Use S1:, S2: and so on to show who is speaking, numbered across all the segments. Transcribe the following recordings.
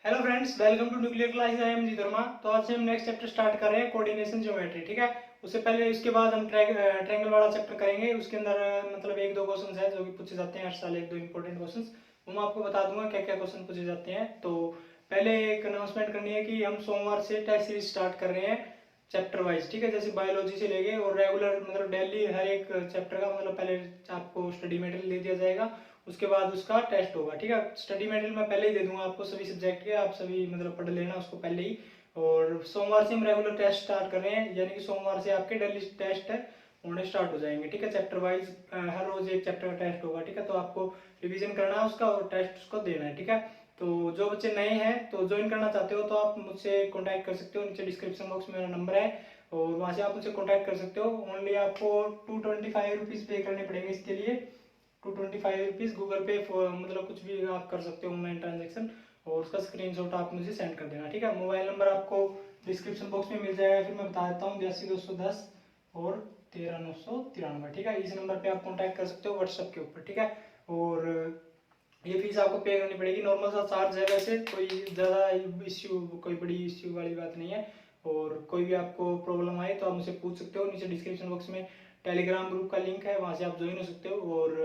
S1: Hello friends, welcome to nuclear classes. I am G Verma. तो आज से हम नेक्स्ट चैप्टर स्टार्ट कर रहे हैं, कोऑर्डिनेशन ज्योमेट्री। ठीक है। उससे पहले इसके बाद हम ट्रायंगल वाला चैप्टर करेंगे। उसके अंदर मतलब एक दो क्वेश्चंस है जो कि पूछे जाते हैं हर साल, एक दो इंपॉर्टेंट क्वेश्चंस। वो मैं आपको बता दूंगा क्या क्या क्वेश्चन पूछे जाते हैं। तो पहले एक अनाउंसमेंट करनी है कि हम सोमवार से टेस्ट सीरीज स्टार्ट कर रहे हैं चैप्टर वाइज। ठीक है। जैसे बायोलॉजी से लेके और रेगुलर मतलब डेली हर एक चैप्टर का मतलब पहले आपको स्टडी मटेरियल दे दिया जाएगा, उसके बाद उसका टेस्ट होगा। ठीक है। स्टडी मटेरियल मैं पहले ही दे दूंगा आपको सभी सब्जेक्ट के, आप सभी मतलब पढ़ लेना उसको पहले ही। और सोमवार से हम रेगुलर टेस्ट स्टार्ट कर रहे हैं, यानी कि सोमवार से आपके डेली टेस्ट होने स्टार्ट हो जाएंगे। ठीक है। चैप्टर वाइज हर रोज एक चैप्टर का टेस्ट होगा। ठीक है। तो आपको रिवीजन करना है उसका और टेस्ट उसको देना है। ठीक है। तो जो बच्चे नए हैं तो ज्वाइन करना चाहते हो तो आप मुझसे कॉन्टैक्ट कर सकते हो, नीचे डिस्क्रिप्शन बॉक्स में मेरा नंबर है और वहां से आप मुझसे कॉन्टैक्ट कर सकते हो। ओनली आपको 225 रुपीज पे करने पड़ेंगे इसके लिए। 225 रुपीज गूगल पे मतलब कुछ भी आप कर सकते हो ऑनलाइन ट्रांजेक्शन, और उसका स्क्रीनशॉट आप मुझे सेंड कर देना। ठीक है। मोबाइल नंबर आपको डिस्क्रिप्शन बॉक्स में मिल जाएगा, फिर मैं बता देता हूँ 82 210 और 13 993। ठीक है। इस नंबर पे आप कॉन्टैक्ट कर सकते हो व्हाट्सएप के ऊपर। ठीक है। और ये फीस आपको पे करनी पड़ेगी, नॉर्मल सा चार्ज है, वैसे कोई ज़्यादा इश्यू कोई बड़ी इश्यू वाली बात नहीं है। और कोई भी आपको प्रॉब्लम आए तो आप मुझसे पूछ सकते हो, नीचे डिस्क्रिप्शन बॉक्स में टेलीग्राम ग्रुप का लिंक है, वहाँ से आप ज्वाइन हो सकते हो। और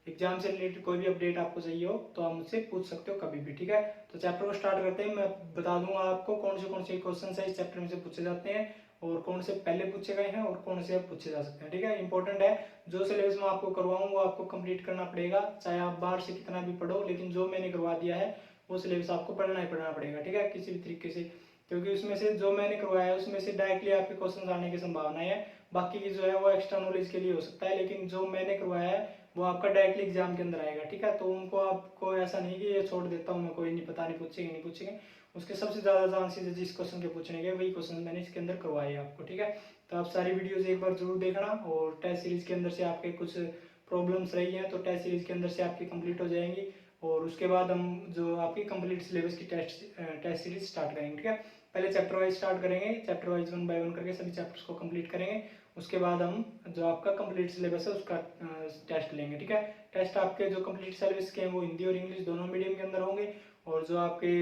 S1: एग्जाम से रिलेटेड कोई भी अपडेट आपको चाहिए हो तो आप मुझसे पूछ सकते हो कभी भी। ठीक है। तो चैप्टर को स्टार्ट करते हैं। मैं बता दूंगा आपको कौन से क्वेश्चन है इस चैप्टर में से पूछे जाते हैं और कौन से पहले पूछे गए हैं और कौन से अब पूछे जा सकते हैं। ठीक है। इंपॉर्टेंट है, जो सिलेबस मैं आपको करवाऊँ वो आपको कंप्लीट करना पड़ेगा, चाहे आप बाहर से कितना भी पढ़ो, लेकिन जो मैंने करवा दिया है वो सिलेबस आपको पढ़ना ही पढ़ना पड़ेगा। ठीक है। किसी भी तरीके से, क्योंकि उसमें से जो मैंने करवाया है उसमें से डायरेक्टली आपके क्वेश्चन आने की संभावना है। बाकी की जो है वो एक्स्ट्रा नॉलेज के लिए हो सकता है, लेकिन जो मैंने करवाया है वो आपका डायरेक्टली एग्जाम के अंदर आएगा। ठीक है। तो उनको आपको ऐसा नहीं कि ये छोड़ देता हूँ मैं, कोई नहीं पता नहीं पूछेंगे नहीं पूछेंगे, उसके सबसे ज्यादा चांसेस है जिस क्वेश्चन के पूछने के वही क्वेश्चन मैंने इसके अंदर करवाए हैं आपको। ठीक है। तो आप सारी वीडियोस एक बार जरूर देखना, और टेस्ट सीरीज के अंदर से आपके कुछ प्रॉब्लम्स रही हैं तो टेस्ट सीरीज के अंदर से आपकी कंप्लीट हो जाएंगी, और उसके बाद हम जो आपकी कंप्लीट सिलेबस की टेस्ट सीरीज स्टार्ट करेंगे। ठीक है। पहले चैप्टर वाइज स्टार्ट करेंगे, चैप्टर वाइज 1 बाय 1 करके सभी चैप्टर्स को कंप्लीट करेंगे। उसके बाद हम जो आपका कंप्लीट सिलेबस है उसका टेस्ट लेंगे। ठीक है। टेस्ट आपके जो कंप्लीट सिलेबस के हैं वो हिंदी और इंग्लिश दोनों मीडियम के अंदर होंगे, और जो आपके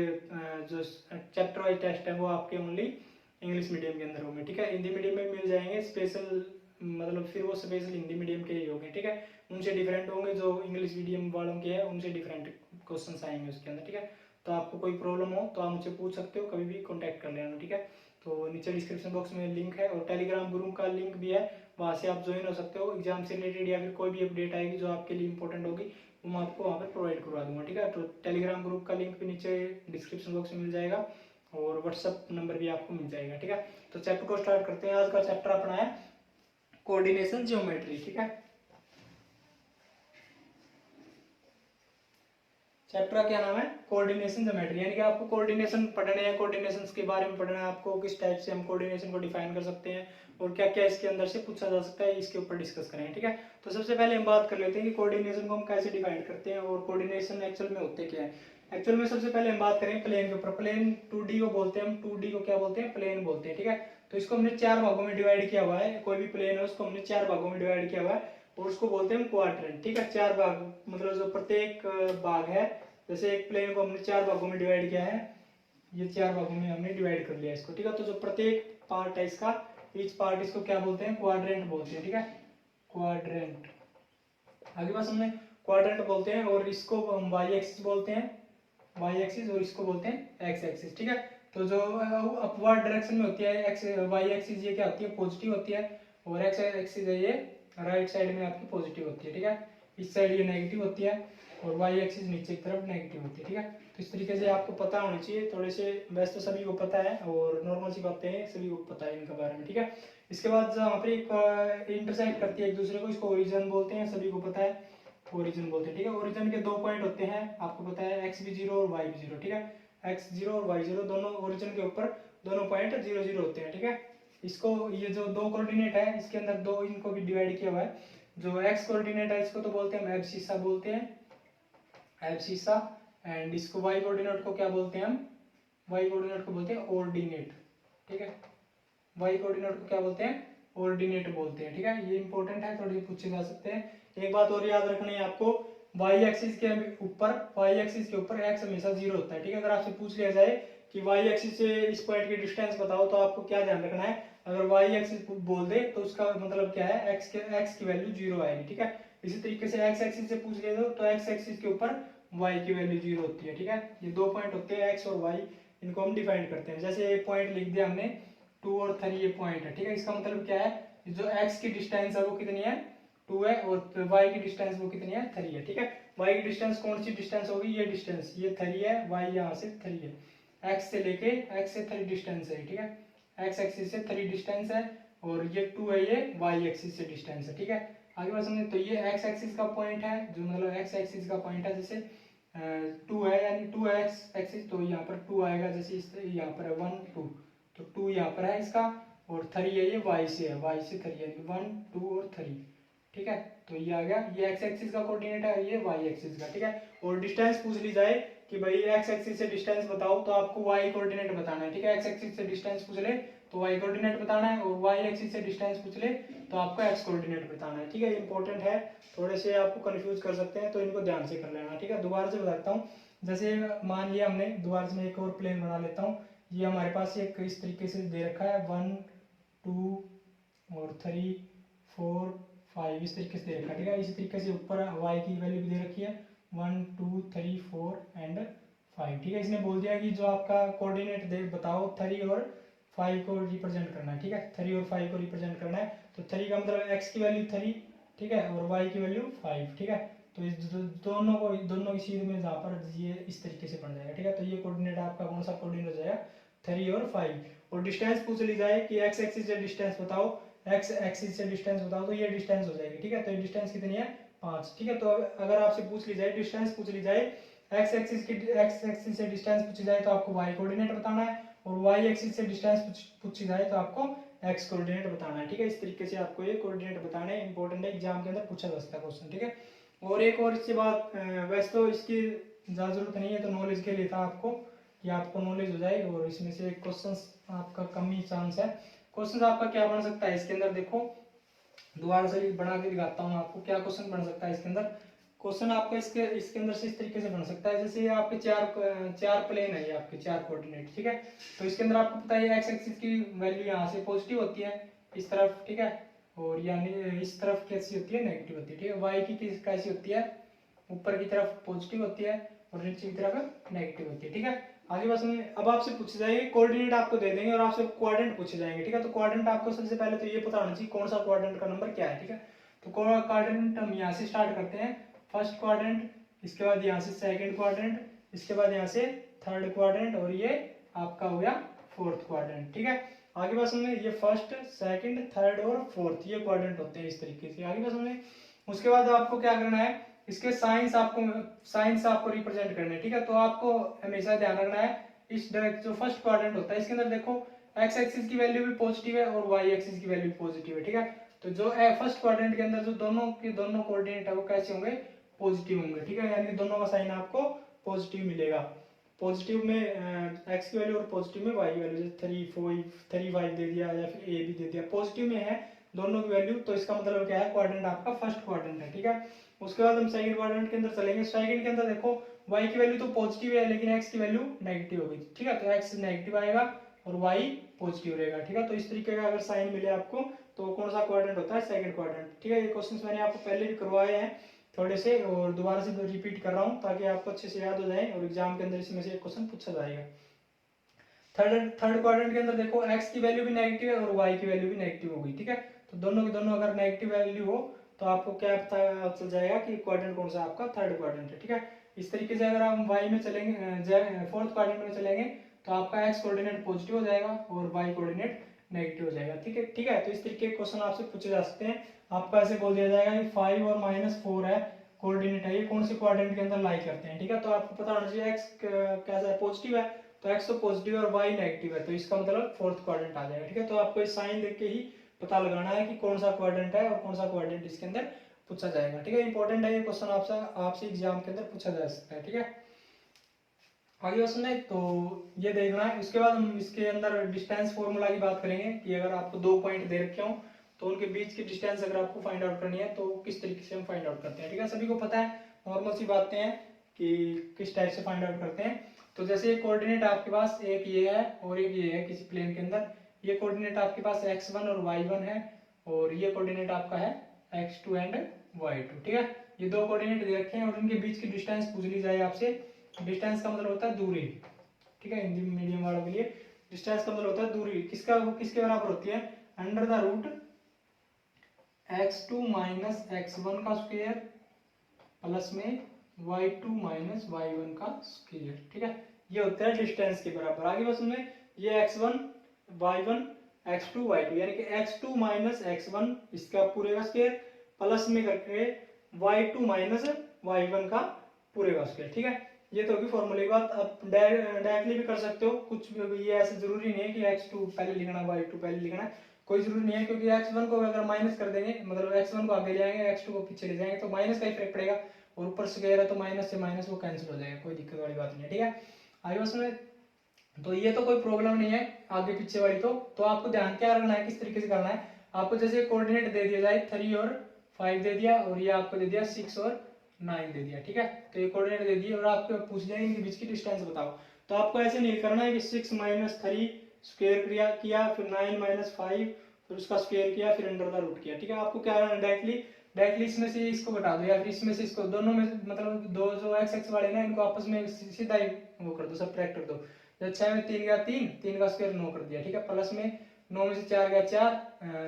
S1: जो चैप्टर वाइज टेस्ट है वो आपके ओनली इंग्लिश मीडियम के अंदर होंगे। ठीक है। हिंदी मीडियम में मिल जाएंगे स्पेशल, मतलब फिर वो स्पेशल हिंदी मीडियम के ही होंगे। ठीक है। उनसे डिफरेंट होंगे, जो इंग्लिश मीडियम वालों के हैं उनसे डिफरेंट क्वेश्चन आएंगे उसके अंदर। ठीक है। तो आपको कोई प्रॉब्लम हो तो आप मुझसे पूछ सकते हो, कभी भी कॉन्टैक्ट कर लेना। ठीक है। तो नीचे डिस्क्रिप्शन बॉक्स में लिंक है और टेलीग्राम ग्रुप का लिंक भी है, वहाँ से आप ज्वाइन हो सकते हो। एग्जाम से रिलेटेड या फिर कोई भी अपडेट आएगी जो आपके लिए इंपॉर्टेंट होगी वो मैं आपको वहाँ पर प्रोवाइड करवा दूंगा। ठीक है। तो टेलीग्राम ग्रुप का लिंक भी नीचे डिस्क्रिप्शन बॉक्स में मिल जाएगा और व्हाट्सअप नंबर भी आपको मिल जाएगा। ठीक है। तो चैप्टर को स्टार्ट करते हैं। आज का चैप्टर अपना है कोऑर्डिनेशन ज्योमेट्री। ठीक है। चैप्टर का क्या नाम है? Coordination geometry. यानी कि आपको कोऑर्डिनेशन पढ़ने हैं, कोऑर्डिनेशन के बारे में पढ़ना है आपको, किस टाइप से हम कोऑर्डिनेशन को डिफाइन कर सकते हैं और क्या क्या इसके अंदर से पूछा जा सकता है, इसके ऊपर डिस्कस करेंगे। ठीक है। तो सबसे पहले हम बात कर लेते हैं कि कोऑर्डिनेशन को हम कैसे डिफाइन करते हैं और कोऑर्डिनेशन एक्चुअल में होते क्या है। एक्चुअल में सबसे पहले हम बात करें प्लेन के ऊपर। प्लेन 2D को बोलते हैं हम, 2D को क्या बोलते हैं? प्लेन बोलते हैं। ठीक है। तो इसको हमने 4 भागों में डिवाइड किया हुआ है, कोई भी प्लेन है उसको हमने 4 भागों में डिवाइड किया हुआ है और उसको बोलते हैं हम क्वाड्रेंट। ठीक है। 4 भाग मतलब जो प्रत्येक भाग है, जैसे एक प्लेन को हमने 4 भागों में डिवाइड किया है, ये 4 भागों में हमने डिवाइड कर लिया इसको। ठीक है। तो जो प्रत्येक पार्ट है इसका, ईच पार्ट, इसको क्या बोलते हैं? क्वाड्रेंट बोलते हैं। ठीक है। क्वाड्रेंट, आगे बस हमने क्वाड्रेंट बोलते हैं, और इसको हम वाई एक्सिस बोलते हैं, वाई एक्सिस, और इसको बोलते हैं एक्स एक्सिस। ठीक है। तो जो अपवर्ड डायरेक्शन में होती है एक्स वाई एक्सिस, ये क्या होती है? पॉजिटिव होती है, और एक्स एक्सिस है ये राइट साइड में आपकी पॉजिटिव होती है। ठीक है। इस साइड ये नेगेटिव होती है और वाई एक्सिस नीचे की तरफ नेगेटिव होती है। ठीक है। तो इस तरीके से आपको पता होना चाहिए थोड़े से, वैसे तो सभी को पता है और नॉर्मल सी बातें हैं, सभी को पता है इनके बारे में। ठीक है। इसके बाद जहाँ पे एक इंटरसेक्ट करती है एक दूसरे को, इसको ओरिजिन बोलते हैं, सभी को पता है, ओरिजिन बोलते हैं। ठीक है। ओरिजिन के 2 पॉइंट होते हैं, आपको पता है, एक्स भी 0 और वाई भी 0। ठीक है। एक्स 0 और वाई 0 दोनों ओरिजिन के ऊपर दोनों पॉइंट 0 0 होते हैं। ठीक है। इसको ये जो 2 कोऑर्डिनेट है इसके अंदर दो इनको भी डिवाइड किया हुआ है। जो एक्स कोऑर्डिनेट है इसको तो बोलते हैं हम एब्सिसा बोलते हैं, एब्सिसा। एंड इसको वाई कोऑर्डिनेट को क्या बोलते हैं हम? वाई कोऑर्डिनेट को बोलते हैं ऑर्डिनेट। ठीक है। वाई कोऑर्डिनेट को क्या बोलते हैं? ऑर्डिनेट बोलते हैं। ठीक है। ये इंपॉर्टेंट है, थोड़ी पूछे जा सकते हैं। एक बात और याद रखनी है आपको वाई एक्सिस के ऊपर एक्स हमेशा 0 होता है, ठीक है। अगर आपसे पूछ लिया जाए कि वाई एक्सिस से इस पॉइंट की डिस्टेंस बताओ, तो आपको क्या ध्यान रखना है, अगर वाई एक्सिस बोल दे तो उसका मतलब क्या है, एक्स की वैल्यू 0 आएगी, ठीक है। इसी तरीके से एक्स एक्सिस से पूछ लिया तो एक्स एक्सिस के ऊपर वाई की वैल्यू 0 होती है, ठीक है। ये दो पॉइंट होते हैं एक्स और वाई, इनको हम डिफाइन करते हैं। जैसे ये पॉइंट लिख दिया हमने 2 और 3, ये पॉइंट है, ठीक है। इसका मतलब क्या है, जो एक्स की डिस्टेंस है वो कितनी है, 2 है, और वाई की डिस्टेंस वो कितनी है, 3 है, ठीक है। वाई की डिस्टेंस कौन सी डिस्टेंस होगी, ये डिस्टेंस, ये 3 है, वाई यहाँ से 3 है, एक्स से लेके एक्स से 3 डिस्टेंस है, ठीक है। एक्स एक्सिस से 3 डिस्टेंस है, और ये 2 है, ये वाई एक्सिस से डिस्टेंस है, ठीक है। आगे बात समझे, तो ये एक्स एक्सिस का पॉइंट है, जो मतलब एक्स एक्सिस का पॉइंट है, जैसे 2 है, यानी 2 है एक्स एक्सिस, तो यहाँ पर 2 आएगा, जैसे इस यहाँ पर है 1 2, तो 2 यहाँ पर है इसका, और 3 है, ये वाई से है, वाई से 3 यानी 1 2 और 3, ठीक है। तो ये आ गया, ये एक्स एक्सिस का कोऑर्डिनेट है, ये वाई एक्सिस का, ठीक है। और डिस्टेंस पूछ ली जाए कि भाई एक्स एक्सिस से डिस्टेंस बताओ, तो आपको वाई कोऑर्डिनेट बताना है, ठीक है। एक्स एक्सिस से डिस्टेंस पूछ ले तो वाई कोऑर्डिनेट बताना है, और वाई एक्सिस से डिस्टेंस पूछ ले तो आपको एक्स कोऑर्डिनेट बताना है, ठीक है। इंपॉर्टेंट है, थोड़े से आपको कंफ्यूज कर सकते हैं, तो इनको ध्यान से कर लेना, ठीक है। दोबारा से बताता हूँ, जैसे मान लिया हमने, दोबारा से मैं एक और प्लेन बना लेता हूँ। ये हमारे पास एक इस तरीके से दे रखा है 1 2 और 3 4 5, इस तरीके से दे रखा है, ठीक है। इसी तरीके से ऊपर वाई की वैल्यू भी दे रखी है 1 2 3 4 एंड 5, ठीक है। इसने बोल दिया कि जो आपका कोऑर्डिनेट दे बताओ 3 और 5 को रिप्रेजेंट करना है, ठीक है। 3 और 5 को रिप्रेजेंट करना है, तो 3 का मतलब एक्स की वैल्यू 3, ठीक है, और वाई की वैल्यू 5, ठीक है। तो इस दोनों की सीध में जहाँ पर ये इस तरीके से बन जाएगा, ठीक है। तो ये कोऑर्डिनेट आपका कौन सा कोऑर्डिनेट हो जाएगा, 3 और 5। और डिस्टेंस पूछ ली जाए कि एक्स एक्सिस से डिस्टेंस बताओ, एक्स एक्सिस से डिस्टेंस बताओ, तो ये डिस्टेंस हो जाएगी, ठीक है। तो ये डिस्टेंस कितनी है, 5, ठीक है। तो अगर आपसे पूछ ली जाए, डिस्टेंस पूछ ली जाए, एक्स एक्सिस से डिस्टेंस पूछी जाए, तो आपको वाई कोऑर्डिनेट बताना है, और वाई एक्सिस से डिस्टेंस पूछी जाए तो आपको एक्स कोऑर्डिनेट बताना है, ठीक है। इस तरीके से आपको ये कोऑर्डिनेट बताने हैं, इंपॉर्टेंट है, एग्जाम के अंदर पूछा जा सकता है क्वेश्चन, ठीक है। और एक और इसके बाद वैसे तो इसकी ज़्यादा जरूरत नहीं है, तो नॉलेज के लिए था आपको, कि आपको नॉलेज हो जाए, और इसमें से क्वेश्चन आपका कम ही चांस है। क्वेश्चन आपका क्या बन सकता है इसके अंदर, देखो दोबारा से बना के दिखाता हूँ आपको क्या क्वेश्चन बन सकता है इसके अंदर। क्वेश्चन आपका इसके इसके अंदर से इस तरीके से बन सकता है, जैसे आपके चार प्लेन है, ये आपके 4 कोऑर्डिनेट, ठीक है। तो इसके अंदर आपको पता है एक्स एक्सिस की वैल्यू यहाँ से पॉजिटिव होती है इस तरफ, ठीक है, और यानी इस तरफ कैसी होती है, नेगेटिव होती है, ठीक है। वाई की कैसी होती है, ऊपर की तरफ पॉजिटिव होती है, और नीचे की तरफ नेगेटिव होती है, ठीक है। आगे बस में अब आपसे पूछे जाएंगे, कोऑर्डिनेट आपको दे देंगे और आपसे क्वाड्रेंट पूछे जाएंगे, ठीक है। तो क्वाड्रेंट आपको सबसे पहले तो ये पता होना चाहिए कौन सा क्वाड्रेंट का नंबर क्या है, ठीक है। तो क्वाड्रेंट हम यहाँ से स्टार्ट करते हैं, फर्स्ट क्वाड्रेंट, इसके बाद यहाँ से सेकंड क्वाड्रेंट, इसके बाद यहाँ से थर्ड क्वाड्रेंट, और ये आपका हो गया फोर्थ क्वाड्रेंट, ठीक है। आगे बात समझे, ये फर्स्ट सेकंड थर्ड और फोर्थ ये क्वाड्रेंट होते हैं इस तरीके से। आगे बात समझे, उसके बाद आपको क्या करना है, इसके साइंस आपको रिप्रेजेंट करने हैं, ठीक है। तो आपको हमेशा ध्यान रखना है, इस डायरेक्ट जो फर्स्ट क्वाड्रेंट होता है इसके अंदर देखो एक्स एक्सिस की वैल्यू भी पॉजिटिव है और वाई एक्सिस की वैल्यू भी पॉजिटिव है, ठीक है। तो जो फर्स्ट क्वाड्रेंट के अंदर जो दोनों कोऑर्डिनेट है वो कैसे होंगे, पॉजिटिव होंगे, ठीक है। यानी दोनों का साइन आपको पॉजिटिव मिलेगा, पॉजिटिव में एक्स की वैल्यू और पॉजिटिव में वाई की वैल्यू, जैसे 3 5 दे दिया या फिर ए भी दे दिया, पॉजिटिव में है दोनों की वैल्यू, तो इसका मतलब क्या है, क्वाड्रेंट आपका फर्स्ट क्वाड्रेंट है, ठीक है। उसके बाद हम सेकंड क्वाड्रेंट के अंदर चलेंगे। सेकंड के अंदर देखो y की वैल्यू तो पॉजिटिव है, लेकिन x की वैल्यू नेगेटिव होगी, ठीक है। तो x नेगेटिव आएगा और y पॉजिटिव रहेगा, ठीक है। तो इस तरीके का अगर साइन मिले आपको, तो कौन सा क्वाड्रेंट होता है, सेकंड क्वाड्रेंट, ठीक है। ये क्वेश्चंस मैंने आपको पहले भी करवाए हैं थोड़े से, और दोबारा से रिपीट कर रहा हूँ ताकि आपको अच्छे से याद हो जाए, और एग्जाम के अंदर इसमें से एक क्वेश्चन पूछा जाएगा। थर्ड क्वाड्रेंट के अंदर देखो x की वैल्यू भी नेगेटिव है और y की वैल्यू भी नेगेटिव होगी, ठीक है। तो दोनों की दोनों अगर नेगेटिव वैल्यू हो तो आपको क्या पता चल जाएगा कि क्वाड्रेंट कौन सा आपका थर्ड क्वाड्रेंट है, ठीक है। इस तरीके से अगर हम y में चलेंगे, फोर्थ क्वाड्रेंट में चलेंगे, तो आपका x कोऑर्डिनेट पॉजिटिव हो जाएगा और y कोऑर्डिनेट नेगेटिव हो जाएगा, ठीक है, ठीक है। तो इस तरीके के क्वेश्चन आपसे पूछे जा सकते हैं। आपको ऐसे बोल दिया जाएगा कि 5 और -4 है कोऑर्डिनेट है, ये कौन से क्वाड्रेंट के अंदर लाई करते हैं, ठीक है। तो आपको पता होना चाहिए x कैसा है, पॉजिटिव है, तो x तो पॉजिटिव है और y नेगेटिव है, तो इसका मतलब फोर्थ क्वाड्रेंट आ जाएगा, ठीक है। तो आपको इस साइन देख के ही पता लगाना है कि कौन सा क्वाड्रेंट है और कौन सा क्वाड्रेंट इसके अंदर पूछा जाएगा, ठीक है। इंपॉर्टेंट है ये क्वेश्चन, आपसे एग्जाम के अंदर पूछा जा सकता है, ठीक है। आगे क्वेश्चन है, तो ये देखना है। उसके बाद हम इसके अंदर डिस्टेंस फॉर्मूला की बात करेंगे कि अगर आपको 2 पॉइंट दे रखे हो तो उनके बीच की डिस्टेंस अगर आपको फाइंड आउट करनी है तो किस तरीके से हम फाइंड आउट करते हैं, ठीक है। सभी को पता है नॉर्मल सी बातें हैं कि किस टाइप से फाइंड आउट करते हैं। तो जैसे कोऑर्डिनेट आपके पास एक ये है और एक ये है किसी प्लेन के अंदर, ये कोऑर्डिनेट आपके पास x1 और y1 है और ये कोऑर्डिनेट आपका है x2 एंड y2, ठीक है। ये दो कोऑर्डिनेट दे रखे हैं और इनके बीच की डिस्टेंस पूछ ली जाए आपसे। डिस्टेंस का मतलब होता है दूरी, ठीक है, हिंदी मीडियम वालों के लिए डिस्टेंस का मतलब होता है दूरी। किसका वो किसके बराबर होती है, under the root x2 minus x1 का स्क्वायर प्लस में y2 माइनस y1 का स्क्वायर, ठीक है। ये होता है डिस्टेंस के बराबर। आगे बस में ये x1 y1 x2 y2 यानी कि x2 माइनस x1 इसका पूरे का स्क्वायर प्लस में करके y2 माइनस y1 का पूरे का स्क्वायर, ठीक है। ये तो होगी फॉर्मूले की बात। अब डायरेक्टली भी कर सकते हो, कुछ भी ये ऐसे जरूरी नहीं है कि x2 पहले लिखना y2 पहले लिखना, कोई जरूरी नहीं है, क्योंकि x1 को अगर माइनस कर देंगे मतलब x1 को आगे ले जाएंगे x2 को पीछे ले जाएंगे तो माइनस का ही फर्क पड़ेगा और ऊपर स्क्वायर है तो माइनस से माइनस वो कैंसिल हो जाएगा, कोई दिक्कत वाली बात नहीं है, ठीक है। आगे उसमें तो ये तो कोई प्रॉब्लम नहीं है आगे पीछे वाली। तो आपको ध्यान क्या रखना है, किस तरीके से करना है। आपको जैसे कोऑर्डिनेट दे दिया जाए 3 और 5 दे दिया और ये आपको दे दिया 6 और 9 दे दिया, ठीक है। तो ये कोऑर्डिनेट दे दिए और आपको पूछ लिया इनके बीच की डिस्टेंस बताओ। तो आपको ऐसे नहीं करना है कि 6 माइनस 3 स्क्वायर किया फिर 9 माइनस 5 फिर उसका स्क्वायर किया फिर अंडर द रूट किया, ठीक है। आपको क्या करना है, डायरेक्टली इसमें से इसको घटा दो या फिर इसमें से इसको, दोनों में मतलब दो जो एक्स एक्स वाले ना इनको आपस में सीधा ही वो कर दो, सब्ट्रैक्ट कर दो। जब 6 में 3 गया 3, 3 का स्क्वायर 9 कर दिया, ठीक है। प्लस में 9 में से 4 गया 4,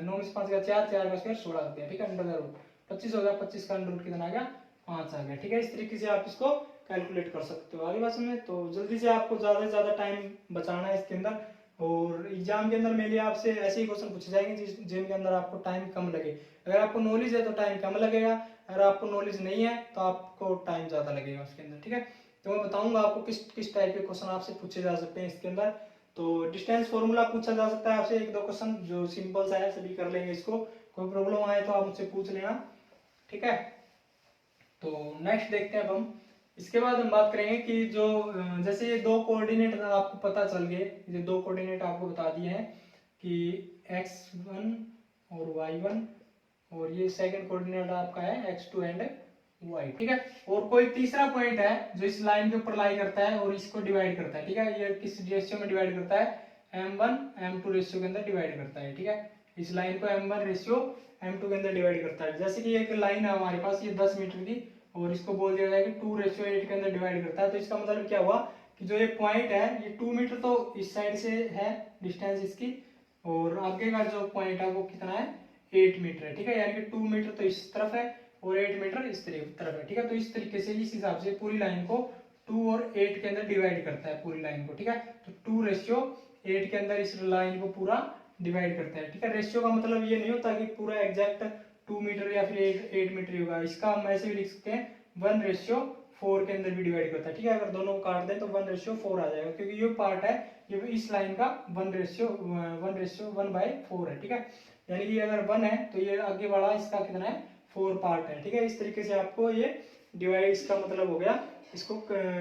S1: 9 में से 5 गया 4, 4 का स्क्वायर 16 कर दिया, ठीक है। अंडर द रूट 25 हो गया, 25 का अंडर रूट कितना आ गया 5 आ गया, ठीक है। इस तरीके से आप इसको कैलकुलेट कर सकते हो। आगे बात में तो जल्दी से आपको ज्यादा से ज्यादा टाइम बचाना है इसके अंदर, और एग्जाम के अंदर मेनली आपसे ऐसे ही क्वेश्चन पूछे जाएंगे जिनके अंदर आपको टाइम कम लगे। अगर आपको नॉलेज है तो टाइम कम लगेगा, अगर आपको नॉलेज नहीं है तो आपको टाइम ज्यादा लगेगा उसके अंदर, ठीक है। तो मैं बताऊंगा आपको किस किस टाइप के क्वेश्चन आपसे पूछे जा सकते हैं इसके अंदर। तो डिस्टेंस फॉर्मूला पूछा जा सकता है आपसे 1-2 क्वेश्चन जो सिंपल सा है, सभी कर लेंगे इसको। कोई प्रॉब्लम आए तो आप मुझसे पूछ लेना, ठीक है। तो नेक्स्ट देखते हैं अब हम। इसके बाद हम बात करेंगे कि जो जैसे ये दो कोऑर्डिनेट आपको पता चल गए, ये दो कोऑर्डिनेट आपको बता दिए हैं कि x1 और y1 और ये सेकंड कोऑर्डिनेट आपका है x2 एंड y, ठीक है। और कोई तीसरा पॉइंट है जो इस लाइन के ऊपर लाई करता है और इसको डिवाइड करता है, ठीक है। ये किस रेशियो में डिवाइड करता है, m1 m2 रेशियो के अंदर डिवाइड करता है, ठीक है। इस लाइन को m1 रेशियो m2 के अंदर डिवाइड करता है। जैसे कि एक लाइन है हमारे पास ये 10 मीटर की और इसको बोल दिया जाए कि 2:8 के अंदर डिवाइड करता है। तो इसका मतलब क्या हुआ कि जो ये पॉइंट है ये 2 मीटर तो इस साइड से है डिस्टेंस इसकी, और आगे का जो पॉइंट है वो कितना है 8 मीटर है, ठीक है। यानी कि 2 मीटर तो इस तरफ है और 8 मीटर इस तरफ है, ठीक है। तो इस तरीके से इस हिसाब से पूरी लाइन को 2 और 8 के अंदर डिवाइड करता है पूरी लाइन को, ठीक है। तो 2:8 के अंदर इस लाइन को पूरा डिवाइड करता है, ठीक है। रेशियो का मतलब ये नहीं होता कि पूरा एग्जैक्ट 2 मीटर या फिर 8 मीटर होगा, इसका हम ऐसे भी लिख सकते हैं 1:4 के अंदर भी डिवाइड करता है, ठीक है। अगर दोनों को काट दें तो 1:4 आ जाएगा, क्योंकि ये पार्ट है ये इस लाइन का 1:1/4 है, ठीक है। यानी कि अगर 1 है तो ये आगे वाला इसका कितना है 4 पार्ट है, ठीक है। इस तरीके से आपको ये डिवाइड, इसका मतलब हो गया इसको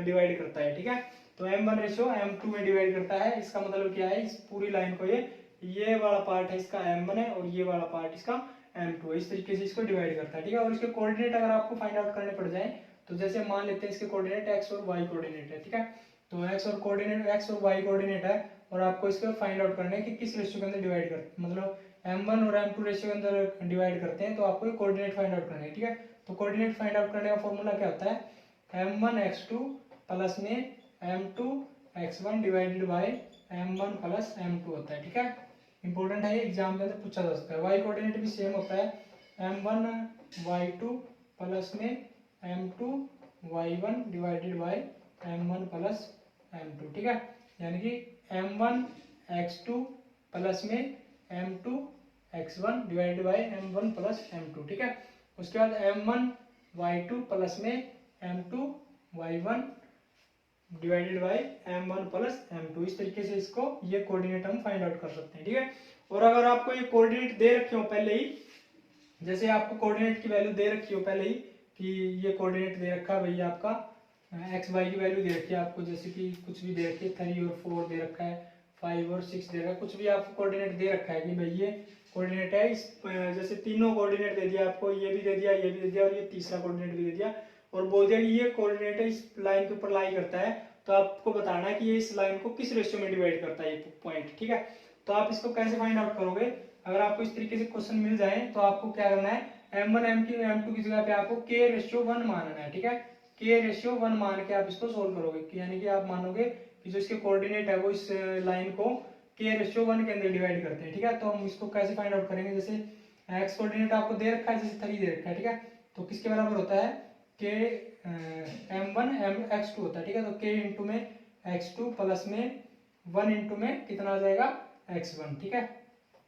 S1: डिवाइड करता है, ठीक है। तो m1:m2 में डिवाइड करता है, इसका मतलब क्या है, इस पूरी लाइन को ये वाला पार्ट है इसका m1 है और ये वाला पार्ट इसका m2 है, इस तरीके से इसको डिवाइड करता है, ठीक है। और इसके कोऑर्डिनेट अगर आपको फाइंड आउट करने पड़ जाए तो जैसे मान लेते हैं इसके कोऑर्डिनेट x और y कोऑर्डिनेट है, ठीक है। तो x और y कोऑर्डिनेट है और आपको इसको फाइंड आउट करना है कि किस रेशियो के अंदर डिवाइड करते, मतलब m1 और m2 रेशियो के अंदर डिवाइड करते हैं तो आपको ये कोऑर्डिनेट फाइंड आउट करना है, ठीक है। तो कोऑर्डिनेट फाइंड आउट करने का फॉर्मूला क्या होता है, m1x2 प्लस में m2x1 divided by m1 plus m2 होता है, ठीक है। इंपॉर्टेंट है, एग्जाम के अंदर पूछा जा सकता है। y कोऑर्डिनेट भी सेम होता है m1y2 प्लस में m2y1 divided by m1 plus m2, ठीक है। यानी कि m1x2 प्लस में m2x1 divided by m1 plus m2, ठीक है। उसके बाद m1y2 प्लस में m2y1 divided by m1 plus m2, इस तरीके से इसको ये कोऑर्डिनेट हम फाइंड आउट कर सकते हैं, ठीक है। और अगर आपको ये कोऑर्डिनेट दे रखे हो पहले ही, जैसे आपको कोऑर्डिनेट की वैल्यू दे रखी हो पहले ही कि ये कोऑर्डिनेट दे रखा है भैया आपका एक्स वाई की वैल्यू दे रखी है आपको, जैसे कि कुछ भी दे रखी है 3 और 4 दे रखा है, 5 और 6 दे रखा है, कुछ भी आपको कोऑर्डिनेट दे रखा है कि भाई ये कोऑर्डिनेट है, इस जैसे तीनों कोऑर्डिनेट दे दिया आपको, ये भी दे दिया ये भी दे दिया और ये तीसरा कोऑर्डिनेट भी दे दिया, और बोल दिया कि ये कोऑर्डिनेट इस लाइन के ऊपर लाई करता है, तो आपको बताना है कि ये इस लाइन को किस रेशियो में डिवाइड करता है ये पॉइंट, ठीक है। तो आप इसको कैसे फाइंड आउट करोगे, अगर आपको इस तरीके से क्वेश्चन मिल जाए तो आपको क्या करना है, m1 m2 की जगह पे आपको k/1 मानना है, ठीक है। k/1 मान के आप इसको सोल्व करोगे, यानी कि आप मानोगे कि जो इसके कोऑर्डिनेट है वो इस लाइन को k/1 के अंदर डिवाइड करते हैं, ठीक है। तो हम इसको कैसे फाइंड आउट करेंगे, जैसे x कोऑर्डिनेट आपको दे रखा है, जैसे 3 दे रखा है, ठीक है। तो किसके बराबर होता है, k m1 x2 होता है, ठीक है। तो k इंटू में x2 प्लस में 1 इंटू में कितना आ जाएगा x1, ठीक है,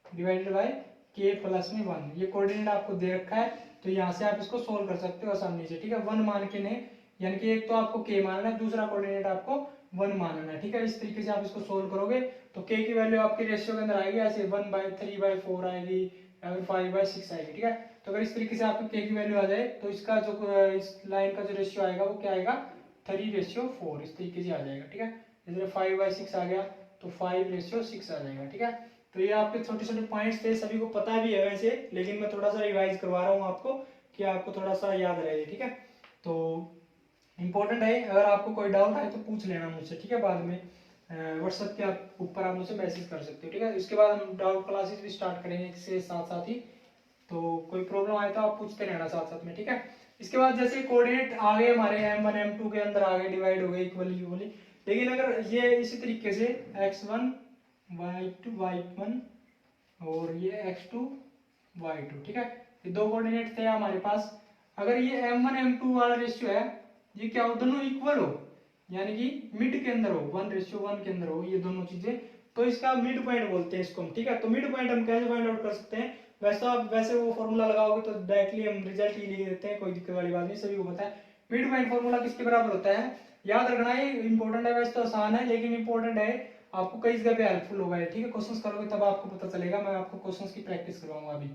S1: डिवाइडेड बाय k प्लस में 1। ये कोऑर्डिनेट आपको दे रखा है, तो यहाँ से आप इसको सोल्व कर सकते हो आसानी से, ठीक है। 1 मान के नहीं, यानी कि एक तो आपको k मानना है, दूसरा कोऑर्डिनेट आपको 1 मानना है, ठीक है। इस तरीके से आप इसको सोल्व करोगे तो k की वैल्यू आपके रेशियो के अंदर आएगी, ऐसे 1/3/4 आएगी या फिर 5/6 आएगी, ठीक है। तो अगर इस तरीके से आपको k की वैल्यू आ जाए तो इसका जो इस लाइन का जो रेशियो आएगा वो क्या आएगा, 3/4, इस तरीके से आ जाएगा, ठीक है। जैसे 5/6 आ गया तो 5/6 आ जाएगा, ठीक है। तो ये आपके छोटे छोटे पॉइंट्स थे, सभी को पता भी है वैसे, लेकिन मैं थोड़ा सा रिवाइज करवा रहा हूँ आपको कि आपको थोड़ा सा याद रहे, ठीक है। तो इम्पोर्टेंट है, अगर आपको कोई डाउट है तो पूछ लेना मुझसे, ठीक है। बाद में व्हाट्सएप के ऊपर आप मुझसे मैसेज कर सकते हो, ठीक है। इसके बाद हम डाउट क्लासेस भी स्टार्ट करेंगे इसके साथ साथ ही, तो कोई प्रॉब्लम आए तो आप पूछते रहना साथ साथ में, ठीक है। इसके बाद जैसे कोऑर्डिनेट आ गए हमारे m1 m2 के अंदर आ गए, डिवाइड हो गए इक्वली इक्वली, लेकिन अगर ये इसी तरीके से x1 y2 y1 और ये x2 y2, ठीक है, ये दो कोऑर्डिनेट थे हमारे पास। अगर ये m1 m2 वाला रेशियो है, ये क्या हो, दोनों इक्वल हो, यानी कि मिड के अंदर हो, 1:1 के अंदर हो ये दोनों चीजें, तो इसका मिड पॉइंट बोलते हैं इसको हम, ठीक है। तो मिड पॉइंट हम कैसे फाइंड आउट कर सकते हैं, वैसे आप वैसे वो फॉर्मूला लगाओगे तो डायरेक्टली हम रिजल्ट ही लिख देते हैं, कोई दिक्कत वाली बात नहीं, सभी को पता है। मिड पॉइंट फॉर्मूला किसके बराबर होता है, याद रखना है, इंपॉर्टेंट है, वैसे तो आसान है लेकिन इंपॉर्टेंट है, आपको कई जगह पे हेल्पफुल होगा, ठीक है। क्वेश्चंस करोगे तब आपको पता चलेगा, मैं आपको क्वेश्चंस की प्रैक्टिस करवाऊंगा अभी।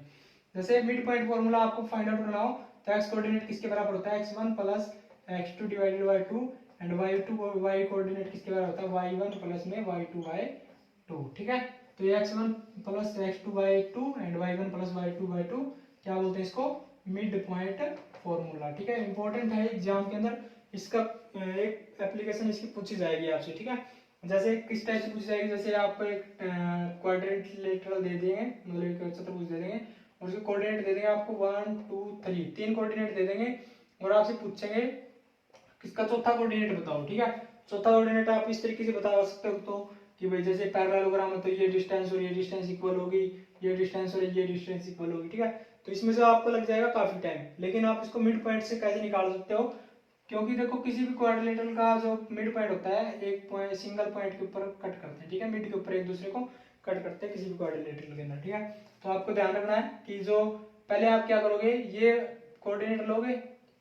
S1: जैसे मिड पॉइंट फॉर्मूला आपको फाइंड आउट करना हो तो एक्स कोऑर्डिनेट किसके बराबर होता है, x1 plus x2 divided by 2, and y coordinate किसके बराबर होता है, y1 प्लस में y2 बाय 2, ठीक है। तो ये x1 plus x2 by 2 and y1 plus y2 by 2 क्या बोलते हैं इसको, मिड पॉइंट फॉर्मूला, ठीक है। इंपॉर्टेंट है एग्जाम के अंदर, इसका एक एप्लीकेशन इसकी पूछी जाएगी आपसे, ठीक है। जैसे किस टाइप से पूछी जाएगी, जैसे आपको एक क्वाड्रिलेटरल दे देंगे, मतलब एक चतुर्भुज दे देंगे और उसके कोऑर्डिनेट दे देंगे आपको 1 2 3, तीन कोऑर्डिनेट दे देंगे और आपसे पूछेंगे किसका चौथा कोऑर्डिनेट बताओ, ठीक है। चौथा कोऑर्डिनेट आप इस तरीके से बता सकते हो तो कि भाई जैसे पैरेललोग्राम है तो ये डिस्टेंस और ये डिस्टेंस इक्वल होगी, ये डिस्टेंस और ये डिस्टेंस इक्वल होगी, ठीक है। तो इसमें से आपको लग जाएगा काफी टाइम, लेकिन आप इसको मिड पॉइंट से कैसे निकाल सकते हो, क्योंकि देखो किसी भी क्वाड्रिलेटरल का जो मिड पॉइंट होता है एक पॉइंट सिंगल पॉइंट के ऊपर कट करते हैं, ठीक है, मिड के ऊपर एक दूसरे को कट करते हैं किसी भी क्वाड्रिलेटरल के अंदर, ठीक है। तो आपको ध्यान रखना है कि जो पहले आप क्या करोगे, ये कोऑर्डिनेट लोगे,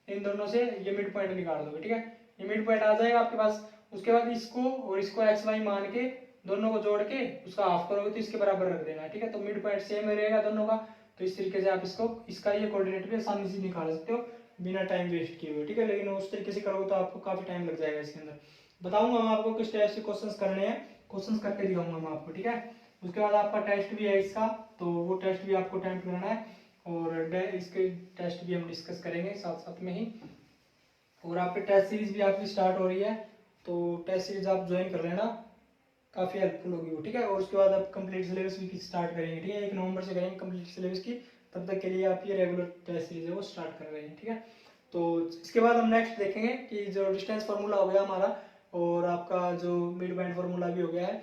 S1: इन दोनों से ये मिड पॉइंट निकाल दोगे, ठीक है। ये मिड पॉइंट आ जाएगा आपके पास, उसके बाद इसको और इसको एक्स वाई मान के दोनों को जोड़ के उसका हाफ करोगे तो इसके बराबर रख देना, ठीक है। तो मिड पॉइंट सेम रहेगा दोनों का, तो इस तरीके से आप इसको इसका ये कोऑर्डिनेट भी आसानी से निकाल सकते हो बिना टाइम वेस्ट किए हुए, ठीक है। लेकिन उस तरीके से करोगे तो आपको काफी टाइम लग जाएगा इसके अंदर। बताऊंगा मैं आपको किस टाइप से क्वेश्चंस करने हैं, क्वेश्चंस करके दिखाऊंगा मैं आपको, ठीक है। उसके बाद आपका टेस्ट भी है इसका, तो वो टेस्ट भी आपको अटेम्प्ट करना है और इसके टेस्ट भी हम डिस्कस करेंगे साथ साथ में ही। और आपकी टेस्ट सीरीज भी आपकी स्टार्ट हो रही है, तो टेस्ट सीरीज आप ज्वाइन कर लेना, काफ़ी हेल्पफुल होगी वो, ठीक है। और उसके बाद आप कंप्लीट सिलेबस भी स्टार्ट करेंगे, ठीक है। 1 नवंबर से करेंगे कंप्लीट सिलेबस की, तब तक के लिए आप ये रेगुलर टेस्ट सीरीज है वो स्टार्ट कर रहे हैं, ठीक है। तो इसके बाद हम नेक्स्ट देखेंगे कि जो डिस्टेंस फार्मूला हो गया हमारा और आपका जो मिड पॉइंट फार्मूला भी हो गया है,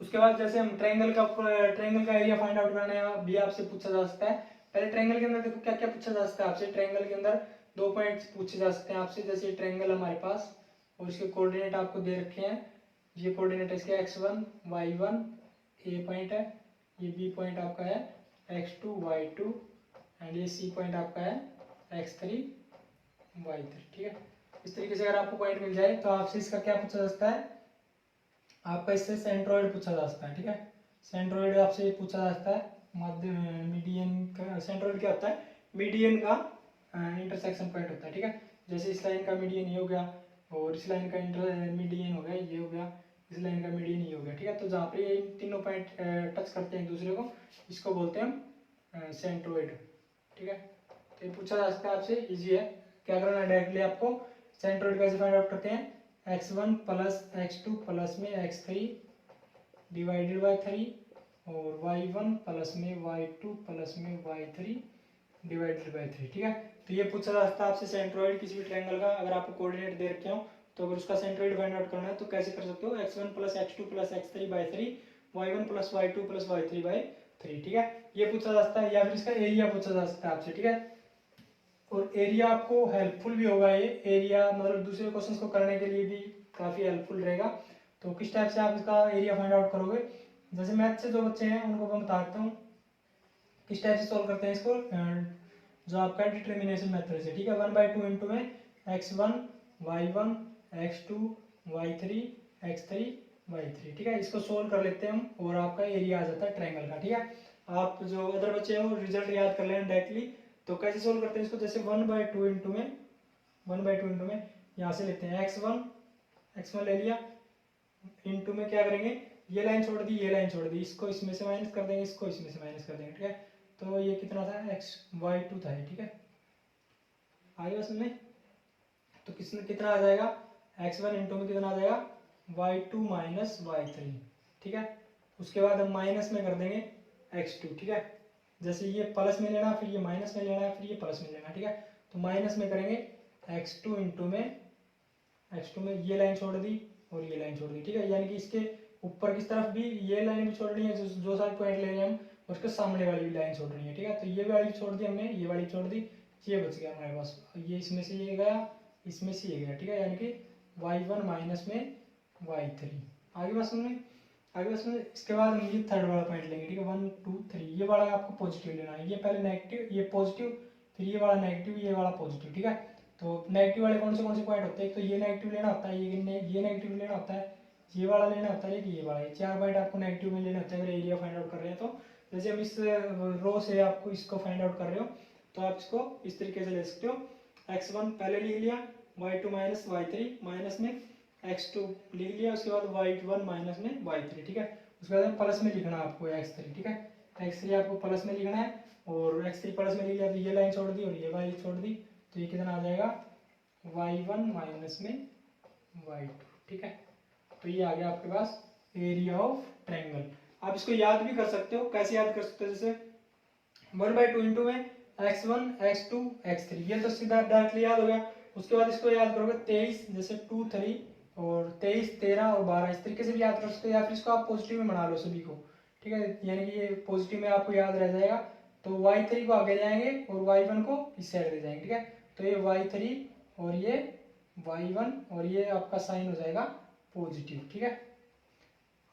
S1: उसके बाद जैसे हम ट्रायंगल का एरिया फाइंड आउट करने भी आपसे पूछा जा सकता है। पहले ट्रायंगल के अंदर देखो क्या क्या पूछा जा सकता है आपसे, ट्रायंगल के अंदर 2 पॉइंट्स पूछे जा सकते हैं आपसे, जैसे ट्रायंगल हमारे पास और इसके कोऑर्डिनेट आपको दे रखे हैं, ये कोऑर्डिनेट है इसके x1 y1 ए पॉइंट है, ये बी पॉइंट आपका है x2 y2 एंड ये सी पॉइंट आपका है x3 y3, ठीक है। इस तरीके से अगर आपको पॉइंट मिल जाए तो आपसे इसका क्या पूछा जा सकता है, आपका इससे सेंट्रोइड पूछा जा सकता है, ठीक है। सेंट्रोइड आपसे पूछा जा सकता है, मध्य मीडियन का सेंट्रोइड क्या होता है, मीडियन का इंटरसेक्शन पॉइंट होता है, ठीक है। जैसे इस लाइन का मीडियन ये हो गया और इस लाइन का मीडियन हो गया ये हो गया, इस लाइन का मीडियन ये हो गया, ठीक है। तो जहाँ पे ये तीनों पॉइंट टच करते हैं एक दूसरे को, इसको बोलते हैं हम सेंट्रोइड, ठीक है। तो ये पूछा जा सकता है आपसे, इजी है, क्या करना है, डायरेक्टली आपको सेंट्रोइड कैसे फाइंड आउट करते हैं, x1 प्लस x2 प्लस में x3 डिवाइडेड बाय 3 और y1 प्लस में y2 प्लस में y3 डिवाइडेड बाय 3, ठीक है। तो ये पूछा जा सकता है आपसे सेंट्रोइड किसी भी ट्रायंगल का, अगर आपको कोऑर्डिनेट दे रखे हो तो अगर उसका सेंट्रोइड फाइंड आउट करना है तो कैसे कर सकते हो, x1 plus x2 plus x3 by 3, y1 plus y2 plus y3 by 3, ठीक है। ये पूछा जा सकता है, या फिर इसका एरिया पूछा जा सकता है आपसे, ठीक है। और एरिया आपको हेल्पफुल भी होगा, ये एरिया मतलब दूसरे क्वेश्चन को करने के लिए भी काफ़ी हेल्पफुल रहेगा। तो किस टाइप से आप इसका एरिया फाइंड आउट करोगे, जैसे मैथ से जो बच्चे हैं उनको मैं बताता हूँ किस टाइप से सॉल्व करते हैं इसको, जो आपका डिटर्मिनेशन मेथड से, ठीक है। 1/2 इंटू में x1 y1 x2 y3 x3 y3, ठीक है। इसको सोल्व कर लेते हैं हम और आपका एरिया आ जाता है ट्रायंगल का, ठीक है। आप जो अदर बच्चे हैं वो रिजल्ट याद कर लें डायरेक्टली। तो कैसे सोल्व करते हैं इसको, जैसे 1/2 इंटू में यहाँ से लेते हैं x1 ले लिया, इंटू में क्या करेंगे, ये लाइन छोड़ दी, ये लाइन छोड़ दी, इसको इसमें से माइनस कर देंगे, इसको इसमें से माइनस कर देंगे, ठीक है। तो ये कितना था, y2 था, ठीक है। आगे बस में तो कितना आ जाएगा, x1 इंटू में कितना आ जाएगा, y2 माइनस y3, ठीक है। उसके बाद हम माइनस में कर देंगे x2, ठीक है। जैसे ये प्लस में लेना, फिर ये माइनस में लेना, फिर ये प्लस में लेना, ठीक है। तो माइनस में करेंगे x2 इंटू में ये लाइन छोड़ दी और ये लाइन छोड़ दी, ठीक है। यानी कि इसके ऊपर की तरफ भी ये लाइन भी छोड़नी है, जो सारे पॉइंट ले रहे हैं हम, उसके सामने वाली भी लाइन छोड़नी है, ठीक है। तो ये वाली छोड़ दी हमने, ये वाली छोड़ दी, ये बच गया हमारे पास, ये इसमें से ये गया, इसमें से ये गया, ठीक है। यानी कि y1 माइनस में y3। आगे बस में इसके बाद हम ये थर्ड वाला पॉइंट लेंगे, ठीक है। 1 2 3, ये वाला आपको पॉजिटिव लेना है, ये पहले नेगेटिव, ये पॉजिटिव, फिर ये वाला नेगेटिव, ये वाला पॉजिटिव, ठीक है। तो नेगेटिव वाले कौन से पॉइंट होते हैं, एक तो ये नेगेटिव लेना होता है, ये नेगेटिव लेना होता है, ये वाला लेना होता है, ये वाला, ये 4 पॉइंट आपको नेगेटिव में लेना होता है अगर एरिया फाइंड आउट कर रहे हैं तो। जैसे हम इस रो से आपको इसको फाइंड आउट कर रहे हो तो आप इसको इस तरीके से ले सकते हो, x1 पहले लिख लिया, y2 माइनस y3 माइनस में x2 लिख लिया, उसके बाद y1 माइनस में y3, ठीक है। उसके बाद प्लस में लिखना आपको x3, ठीक है। x3 आपको प्लस में लिखना है और x3 प्लस में लिख लिया, तो ये लाइन छोड़ दी और ये वाली छोड़ दी, तो ये कितना आ जाएगा, y1 माइनस में y2, ठीक है। तो ये आ गया आपके पास एरिया ऑफ ट्रायंगल। आप इसको याद भी कर सकते हो, कैसे याद कर सकते हो, जैसे 1/2 इंटू में x1 x2 x3, ये तो सीधा डायरेक्टली याद हो गया। उसके बाद इसको याद करोगे 23, जैसे 2 3 और 23 13 और 12, इस तरीके से भी याद कर सकते हो, या फिर इसको आप पॉजिटिव में बना लो सभी को, ठीक है। यानी कि ये पॉजिटिव में आपको याद रह जाएगा, तो y3 को आगे जाएंगे और y1 को इस साइड ले जाएंगे, ठीक है। तो ये y3 और ये y1 और ये आपका साइन हो जाएगा पॉजिटिव, ठीक है।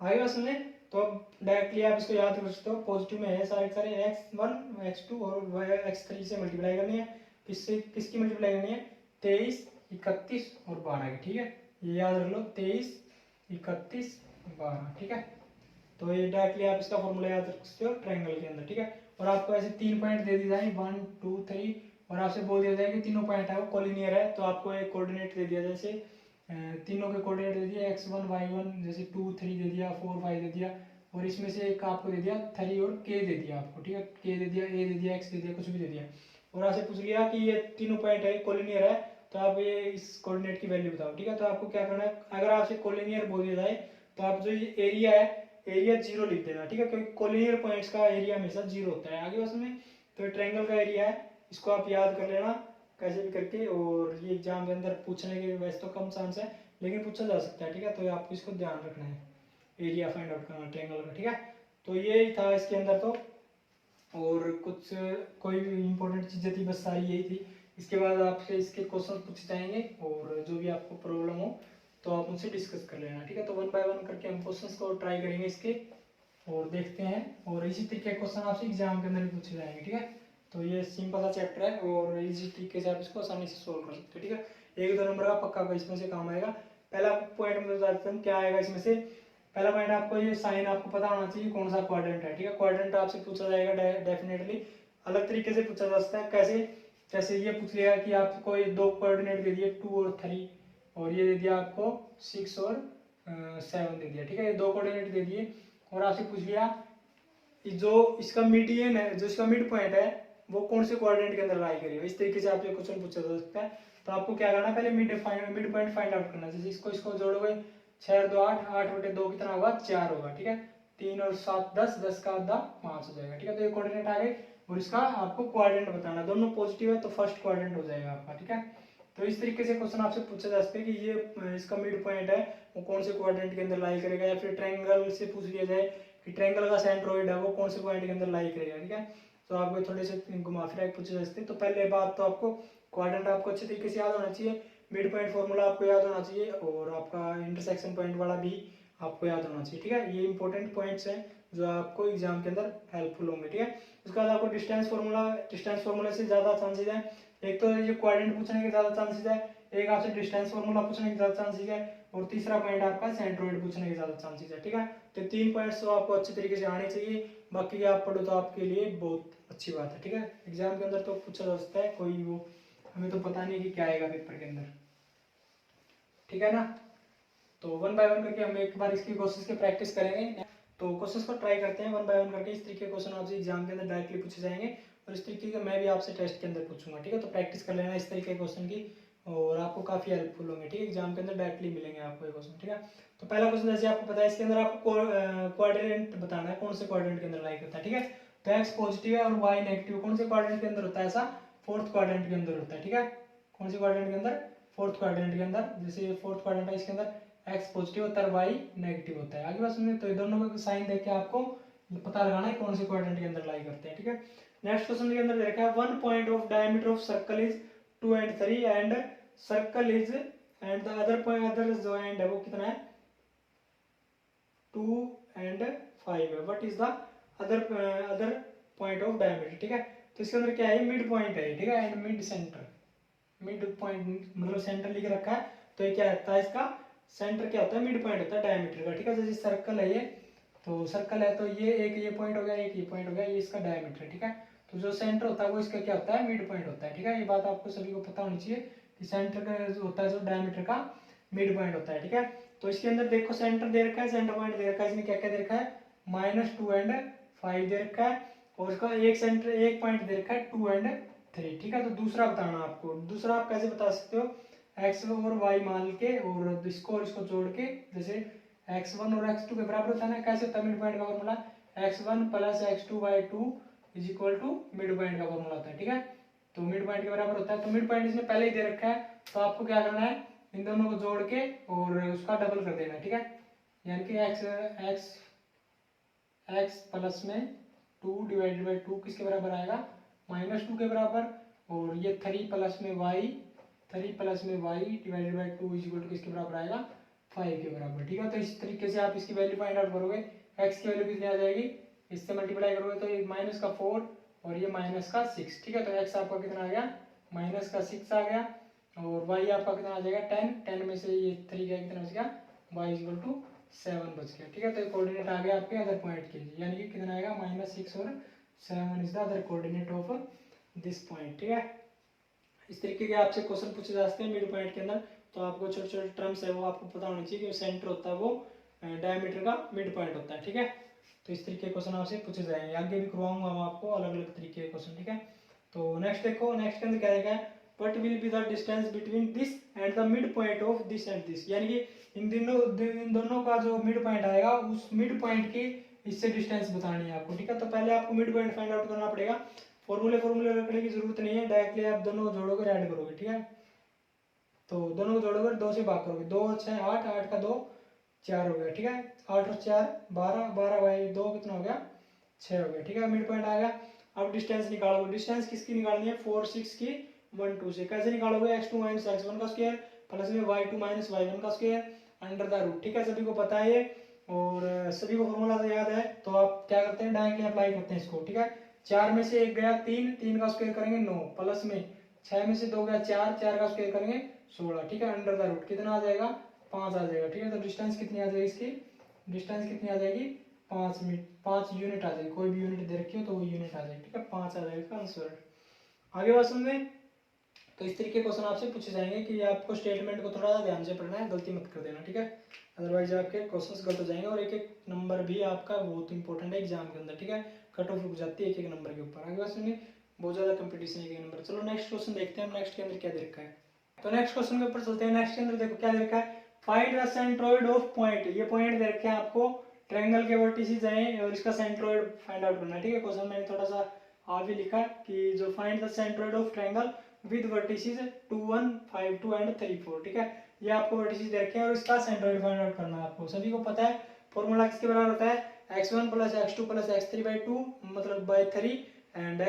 S1: आगे बात सुनने, तो अब डायरेक्टली आप इसको याद कर सकते हो, पॉजिटिव में है सारे सारे, x1 x2 और x3 से मल्टीप्लाई करनी है, किसकी मल्टीप्लाई करनी है, 23 31 और 12 की, ठीक है। ये याद रख लो, 23 31 12, ठीक है। तो ये डायरेक्टली आप इसका फॉर्मूला याद रख सकते हो ट्रायंगल के अंदर, ठीक है। और आपको ऐसे 3 पॉइंट दे दिए जाए 1 2 3, और आपसे बोल दिया जाए कि तीनों पॉइंट है वो कोलिनियर है, तो आपको एक कोऑर्डिनेट दे दिया जाए, जैसे तीनों के कोऑर्डिनेट दे दिया, x1 y1, जैसे 2 3 दे दिया, 4 5 दे दिया, और इसमें से एक आपको दे दिया 3 और k दे दिया आपको, ठीक है। k दे दिया, a दे दिया, x दे दिया, कुछ भी दे दिया, और आपसे पूछ लिया कि ये तीनों पॉइंट है कोलिनियर है, तो आप ये इस कोऑर्डिनेट की वैल्यू बताओ, ठीक है। तो आपको क्या करना है, अगर आपसे कोलिनियर बोल दिया जाए तो आप जो ये एरिया है, एरिया 0 लिख देना, ठीक है, क्योंकि कोलिनियर पॉइंट्स का एरिया हमेशा 0 होता है। आगे उसमें तो ट्रायंगल का एरिया है, इसको आप याद कर लेना कैसे भी करके, और ये एग्जाम के अंदर पूछने के वैसे तो कम चांस है, लेकिन पूछा जा सकता है, ठीक है। तो आपको इसको ध्यान रखना है, एरिया फाइंड आउट करना ट्रायंगल का, ठीक है। तो ये था इसके अंदर, तो और कुछ कोई भी इंपॉर्टेंट चीज़ें थी, बस सारी यही थी। इसके बाद आपसे इसके क्वेश्चन पूछे जाएंगे, और जो भी आपको प्रॉब्लम हो तो आप उनसे डिस्कस कर लेना, ठीक है। तो 1 बाय 1 करके हम क्वेश्चंस को ट्राई करेंगे इसके, और देखते हैं, और इसी तरीके के क्वेश्चन आपसे एग्जाम के अंदर भी पूछे जाएंगे, ठीक है। तो ये सिंपल सा चैप्टर है और इजी तरीके से आप इसको आसानी से सोल्व कर सकते हो, ठीक है। 1 2 नंबर का पक्का इसमें से काम आएगा। पहला पॉइंट में बताते हैं क्या आएगा इसमें से। पहला पॉइंट, आपको ये साइन आपको पता होना चाहिए कौन सा क्वाड्रेंट है, ठीक है। क्वाड्रेंट आपसे पूछा जाएगा डेफिनेटली, अलग तरीके से पूछा जा सकता है, कैसे, जैसे ये पूछ लिया कि आपको ये 2 कोऑर्डिनेट दे दिए 2 और 3, और ये दे दिया आपको 6 और 7 दे दिया, ठीक है। ये 2 कोऑर्डिनेट दे दिए, और आपसे पूछ लिया जो इसका मीडियन है, जो इसका मिड पॉइंट है, वो कौन से क्वाड्रेंट के अंदर लाई करेगा। इस तरीके से आपसे क्वेश्चन पूछा जा सकता है। तो आपको क्या करना है, पहले मिड पॉइंट फाइंड आउट करना है। जैसे इसको इसको जोड़ोगे 6 और 2 8, 8/2 कितना होगा 4 होगा, ठीक है। 3 और 7 10, 10 का आधा 5 हो जाएगा, ठीक है। तो ये कोऑर्डिनेट आ गए और इसका आपको क्वाड्रेंट बताना, दोनों पॉजिटिव है तो फर्स्ट क्वाड्रेंट हो जाएगा आपका, ठीक है। तो इस तरीके से क्वेश्चन आपसे पूछा जा सकता है कि ये इसका मिड पॉइंट है वो कौन से क्वाड्रेंट के अंदर लाई करेगा, या फिर ट्रायंगल से पूछ लिया जाए कि ट्रायंगल का सेंट्रोइड है वो कौन से पॉइंट के अंदर लाई करेगा, ठीक है। तो आपको थोड़े से घुमा फिरा पूछे जा सकते हैं। तो पहले बात तो आपको क्वाड्रेंट आपको अच्छे तरीके से याद होना चाहिए, मिड पॉइंट फॉर्मूला आपको याद होना चाहिए, और आपका इंटरसेक्शन पॉइंट वाला भी आपको याद होना चाहिए, ठीक है। ये इंपॉर्टेंट पॉइंट्स हैं जो आपको एग्जाम के अंदर हेल्पफुल होंगे, ठीक है। उसके बाद आपको डिस्टेंस फार्मूला से ज़्यादा चांसेज है, एक तो ये क्वाड्रेंट पूछने के ज़्यादा चांसेज है, एक आपसे डिस्टेंस फार्मूला पूछने के ज़्यादा चांसेज है, और तीसरा पॉइंट आपका सेंट्रोइड पूछने के ज़्यादा चांसेज है, ठीक है। तो 3 पॉइंट्स तो आपको अच्छे तरीके से आने चाहिए, बाकी आप पढ़ो तो आपके लिए बहुत अच्छी बात है, ठीक है। एग्जाम के अंदर तो पूछा जा सकता है कोई वो, हमें तो पता नहीं कि क्या आएगा पेपर के अंदर, ठीक है ना। तो 1 बाय 1 करके हम एक बार इसकी कोशिश की प्रैक्टिस करेंगे। तो क्वेश्चंस को ट्राई करते हैं 1 बाय 1 करके। इस तरीके के क्वेश्चन आपसे एग्जाम के अंदर डायरेक्टली पूछे जाएंगे, और इस तरीके के मैं भी आपसे टेस्ट के अंदर पूछूंगा, ठीक है। तो प्रैक्टिस कर लेना इस तरीके के क्वेश्चन की, और आपको काफी हेल्पफुल होंगे, ठीक है। एग्जाम के अंदर डायरेक्टली मिलेंगे आपको ये क्वेश्चन, ठीक है। तो पहला क्वेश्चन जैसे आपको पता है, इसके अंदर आपको क्वाड्रेंट बताना है, कौन से क्वाड्रेंट के अंदर लाई करता है, ठीक है। तो एक्स पॉजिटिव है और वाई नेगेटिव, कौन से क्वाड्रेंट के अंदर होता है, ऐसा फोर्थ क्वाड्रेंट के अंदर होता है, ठीक है। कौन से क्वाड्रेंट के अंदर, फोर्थ क्वाड्रेंट के अंदर। जैसे फोर्थ क्वाड्रेंट है, इसके अंदर एक्स पॉजिटिव होता है, वाई नेगेटिव होता है। आगे बात सुनिए, तो दोनों का साइन देख के आपको पता लगाना है कौन से क्वाड्रेंट के अंदर लाई करते हैं, ठीक है। नेक्स्ट क्वेश्चन के अंदर देखा है 1 point of diameter of circle is 2 and 3 and circle is and the other point, other जो एंड है वो कितना है 2 and 5 है। What is the other point of diameter, ठीक है। तो इसके अंदर क्या है, मिड पॉइंट है, ठीक है, and mid centre. Mid point मतलब सेंटर लिख रखा है, तो ये क्या रहता है, इसका सेंटर क्या होता है, मिड पॉइंट होता है डायमीटर का, ठीक है। जैसे सर्कल है ये, तो सर्कल है तो ये एक ये पॉइंट हो गया, एक ये पॉइंट हो गया, ये इसका डायमीटर है, ठीक है। तो जो सेंटर होता है वो इसका क्या होता है, मिड पॉइंट होता है, ठीक है। ये बात आपको सभी को पता होनी चाहिए कि सेंटर का जो होता है, जो डायमीटर का मिड पॉइंट होता है, ठीक है। तो इसके अंदर देखो सेंटर दे रखा है, सेंटर पॉइंट दे रखा है, इसमें क्या क्या दे रखा है, -2 and 5 दे रखा है, और इसका एक सेंटर एक पॉइंट दे रखा है 2 and 3, ठीक है। तो दूसरा बताना आपको, दूसरा आप कैसे बता सकते हो, एक्स और वाई मान के और इसको जोड़ के, जैसे x1 और x2 के बराबर होता है ना, कैसे होता है मिड पॉइंट का formula, x1 + x2/2 = mid point का फॉर्मूला होता है, ठीक है। तो मिड पॉइंट के बराबर होता है, तो मिड पॉइंट इसने पहले ही दे रखा है, तो आपको क्या करना है, इन दोनों को जोड़ के और उसका डबल कर देना, ठीक है। यानी कि x प्लस में 2 / 2 किसके बराबर आएगा, -2 के बराबर, और ये 3 प्लस में y / 2 किसके बराबर आएगा, 5 के बराबर, ठीक है। तो इस तरीके से आप इसकी वैल्यू फाइंड आउट करोगे, x की वैल्यू कितनी आ जाएगी, इससे मल्टीप्लाई करोगे तो ये -4 और ये -6, ठीक है। तो x आपका कितना आ गया, -6 आ गया, और y आपका कितना आ जाएगा 10 में से ये 3 गया, कितना बच गया, y = 7 बच गया, ठीक है। तो ये कोऑर्डिनेट आ गया आपके अदर पॉइंट के लिए, यानी कि कितना आएगा, -6 और 7 is the other coordinate of this point, ठीक है। इस तरीके के आपसे क्वेश्चन पूछे जा सकते हैं मिड पॉइंट के अंदर। तो आपको छोटे छोटे टर्म्स है वो आपको पता होना चाहिए कि सेंटर होता है वो डायमीटर का मिड पॉइंट होता है, ठीक है। तो इस तरीके के क्वेश्चन आपसे पूछे जाएंगे, आगे भी करवाऊंगा हम आपको अलग अलग तरीके के क्वेश्चन, ठीक है। तो नेक्स्ट देखो, नेक्स्ट के अंदर क्या रहेगा, what will be the distance between this and the mid point of this and this, यानी कि इन दोनों का जो मिड पॉइंट आएगा उस मिड पॉइंट की इससे डिस्टेंस बतानी है आपको, ठीक है। तो पहले आपको मिड पॉइंट फाइंड आउट करना पड़ेगा, फॉर्मूले रखने की जरूरत नहीं है, डायरेक्टली आप दोनों को जोड़ोगे ऐड करोगे, ठीक है। तो दोनों को जोड़ोगे 2 से भाग करोगे, 2 और 6 8, 8 का 2 4 हो गया, ठीक है। 8 और 4 12, 12/2 कितना हो गया, 6 हो गया, ठीक है। मिड पॉइंट आ गया। अब डिस्टेंस निकालोगे, डिस्टेंस किसकी निकालनी है, 4 6 की 1 2 से। कैसे निकालोगे, x2 - x1 का स्क्वायर प्लस में y2 - y1 का स्क्वायर अंडर द रूट, ठीक है। सभी को पता है ये, और सभी को फॉर्मूला तो याद है, तो आप क्या करते हैं, डायरेक्टली अप्लाई करते हैं इसको, ठीक है। 4 में से 1 गया 3, 3 का स्क्वायर करेंगे 9, प्लस में 6 में से 2 गया 4, 4 का स्क्वायर करेंगे 16, ठीक है। अंडर द रूट कितना आ जाएगा, 5 आ जाएगा, ठीक है। तो डिस्टेंस कितनी आ जाएगी, इसकी डिस्टेंस कितनी आ जाएगी, 5 यूनिट आ जाएगी, कोई भी यूनिट दे रखी हो तो वो यूनिट आ जाएगी, ठीक है। 5 आ जाएगा आंसर। आगे बात समझे। तो इस तरीके क्वेश्चन आपसे पूछे जाएंगे कि आपको स्टेटमेंट को थोड़ा ध्यान से पढ़ना है, गलती मत कर देना, ठीक है। अदरवाइज आपके क्वेश्चंस गलत हो जाएंगे, और एक एक नंबर भी आपका बहुत इंपॉर्टेंट है एग्जाम के अंदर, ठीक है। कट ऑफ रुक जाती है एक एक नंबर के ऊपर। आगे बात सुनिए, बहुत ज्यादा कंपटीशन है एक नंबर। चलो नेक्स्ट क्वेश्चन देखते हैं हम नेक्स्ट के अंदर क्या दे रखा है। तो नेक्स्ट क्वेश्चन के ऊपर चलते हैं। नेक्स्ट के अंदर देखो क्या दे रखा है, find the centroid of point. ये पॉइंट दे रखे हैं आपको, ट्रायंगल के वर्टिसेस हैं और इसका सेंट्रोइड फाइंड आउट करना है। ठीक है, क्वेश्चन मैंने थोड़ा सा आगे लिखा है कि जो find the centroid of triangle with vertices 2 1 5 2 and 3 4। ठीक है, ये आपको वर्टिसेस दे रखे हैं और इसका सेंट्रोइड फाइंड आउट करना है आपको। सभी को पता है फॉर्मूला किसके बराबर होता है, x1 plus x2 plus x3 by 2 मतलब by 3 and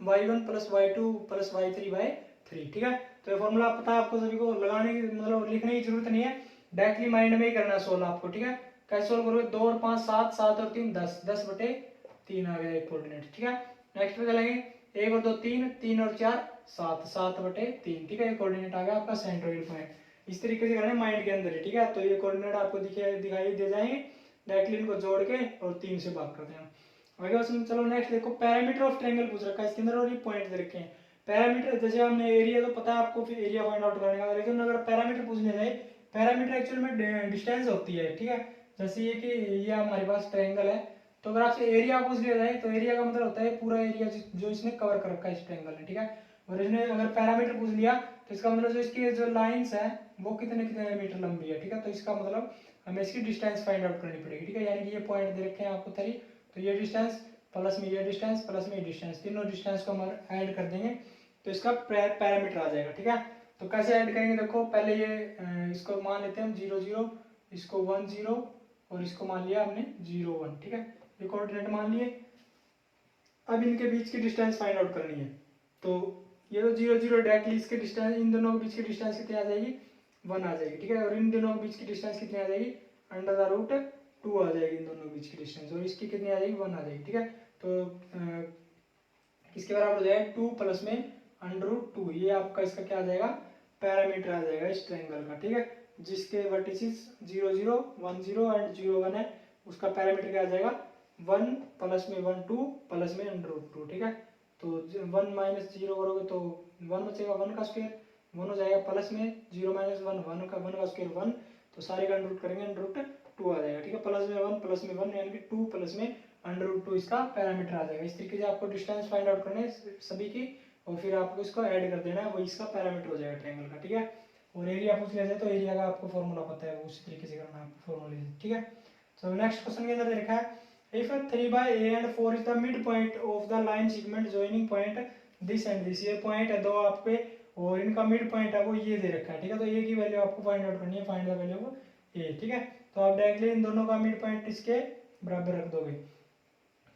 S1: y1 plus y2 plus y3 by 3। ठीक है, तो ये फॉर्मूला पता है आपको सभी को, लगाने की मतलब लिखने की जरूरत नहीं है, डायरेक्टली माइंड में ही करना है सोल्व आपको। ठीक है, कैसे सोल्व करोगे, 2 और 5 7, 7 और 3 10, 10/3 आ गया एक कोऑर्डिनेट। ठीक है, नेक्स्ट पे चलेंगे, 1 और 2 3, 3 और 4 7, 7/3। ठीक है, ये कोऑर्डिनेट आ गया आपका सेंट्रोइड पॉइंट। इस तरीके से करना है माइंड के अंदर ही। ठीक है, तो ये कोऑर्डिनेट आपको दिखाई दे जाएंगे, डायरेक्टली इनको जोड़ के और 3 से भाग करते हैं आगे बस। चलो नेक्स्ट देखो, पैरामीटर ऑफ ट्रायंगल पूछ रखा है इसके अंदर और ये पॉइंट दे रखे हैं। पैरामीटर जैसे हमने एरिया तो पता है आपको, फिर एरिया फाइंड आउट करने का, लेकिन अगर पैरामीटर पूछने जाए, पैरामीटर एक्चुअल में डिस्टेंस होती है। ठीक है, जैसे ये कि ये हमारे पास ट्रायंगल है, तो अगर आपसे एरिया पूछ लिया जाए तो एरिया का मतलब होता है पूरा एरिया जो इसने कवर कर रखा है इस ट्रायंगल ने। ठीक है, और इसने अगर पैरामीटर पूछ लिया तो इसका मतलब जो इसकी जो लाइंस है वो कितने कितने मीटर लंबी है। ठीक है, तो इसका मतलब हमें इसकी डिस्टेंस फाइंड आउट करनी पड़ेगी। ठीक है, यानी कि ये पॉइंट दे रखे हैं आपको 3, तो ये डिस्टेंस प्लस में ये डिस्टेंस प्लस में ये डिस्टेंस, तीनों डिस्टेंस को हम ऐड कर देंगे तो इसका पैरामीटर आ जाएगा। ठीक है, तो कैसे ऐड करेंगे, देखो पहले ये इसको मान लेते हैं हम 0 0, इसको 1 0 और इसको मान लिया हमने 0 1। ठीक है, ये कोऑर्डिनेट मान लिए। अब इनके बीच की डिस्टेंस फाइंड आउट करनी है, तो ये तो 0 0 डायरेक्टली इसके डिस्टेंस, इन दोनों के बीच की डिस्टेंस कितनी आ जाएगी, 1 आ जाएगी। ठीक है, और इन दोनों के बीच की डिस्टेंस कितनी आ जाएगी, √2 आ जाएगी इन दोनों के बीच की डिस्टेंस, और इसकी कितनी आ जाएगी, 1 आ जाएगी। ठीक है, तो किसके बराबर हो जाएगा, 2 प्लस में √2, ये आपका इसका क्या आ जाएगा, पैरामीटर आ जाएगा इस ट्रायंगल का। ठीक है, जिसके वर्टिसेस 0 0 1 0 एंड 0 1 है, उसका पैरामीटर क्या आ जाएगा, 1 प्लस में 1 2 प्लस में √2। ठीक है, तो 1 माइनस 0 करोगे तो 1 बचेगा, 1 का स्क्वायर 1 हो जाएगा, प्लस में 0 माइनस 1 1 का स्क्वायर 1, तो सारे का √ करेंगे √2 आ जाएगा। ठीक है, प्लस में 1 प्लस में 1 यानी कि 2 प्लस में √2 इसका पैरामीटर आ जाएगा। इस तरीके से आपको डिस्टेंस फाइंड आउट करना है सभी की, और फिर आपको इसको ऐड कर देना है, वो इसका पैरामीटर हो जाएगा ट्रायंगल का। ठीक है, और एरिया पूछ लिया जाए तो एरिया का आपको फॉर्मूला पता है, उसी तरीके से करना है आपको फॉर्मूले से। ठीक है, तो नेक्स्ट क्वेश्चन के अंदर देखा है, if 3/a and 4 is the midpoint of the line segment joining point this and this, ये पॉइंट है दो आपके और इनका मिड पॉइंट है वो ये दे रखा है। ठीक है, तो ए की वैल्यू आपको फाइंड आउट करनी है, फाइंड द वैल्यू ऑफ ए। ठीक है, तो आप डायरेक्टली इन दोनों का मिड पॉइंट इसके बराबर रख दोगे,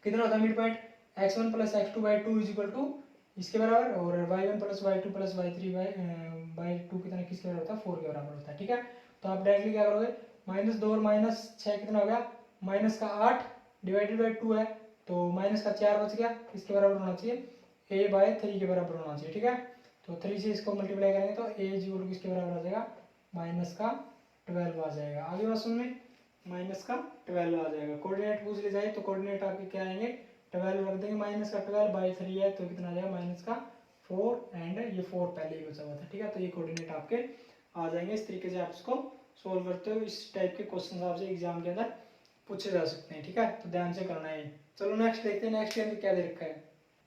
S1: कितना होता है mid point, x1 plus x2 by 2 is equal to इसके बराबर, और y1 plus y2 plus y3 by 2 कितना किसके बराबर होता है, 4 के बराबर होता है। ठीक है, तो आप डायरेक्टली क्या करोगे, -2 और -6 कितना हो गया, माइनस का 8 डिवाइडेड बाई 2 है, तो माइनस का 4 बच गया, किसके बराबर होना चाहिए, a/3 के बराबर होना चाहिए। ठीक है, तो 3 से इसको मल्टीप्लाई करेंगे तो a इक्वल टू किसके बराबर आ जाएगा, -12 आ जाएगा। आगे बात सुन में, -12 आ जाएगा। कोऑर्डिनेट पूछ ले जाए तो कोऑर्डिनेट आपके क्या आएंगे, 12 रख देंगे, -12/3 है तो कितना आ जाएगा, -4 एंड ये 4 पहले ही बचा हुआ था। ठीक है, तो ये कोऑर्डिनेट आपके आ जाएंगे। इस तरीके से आप इसको सोल्व करते हो, इस टाइप के क्वेश्चन आपसे एग्जाम के अंदर पूछे जा सकते हैं। ठीक है, तो ध्यान से करना है। चलो नेक्स्ट देखते हैं, नेक्स्ट के अंदर क्या दे रखा है।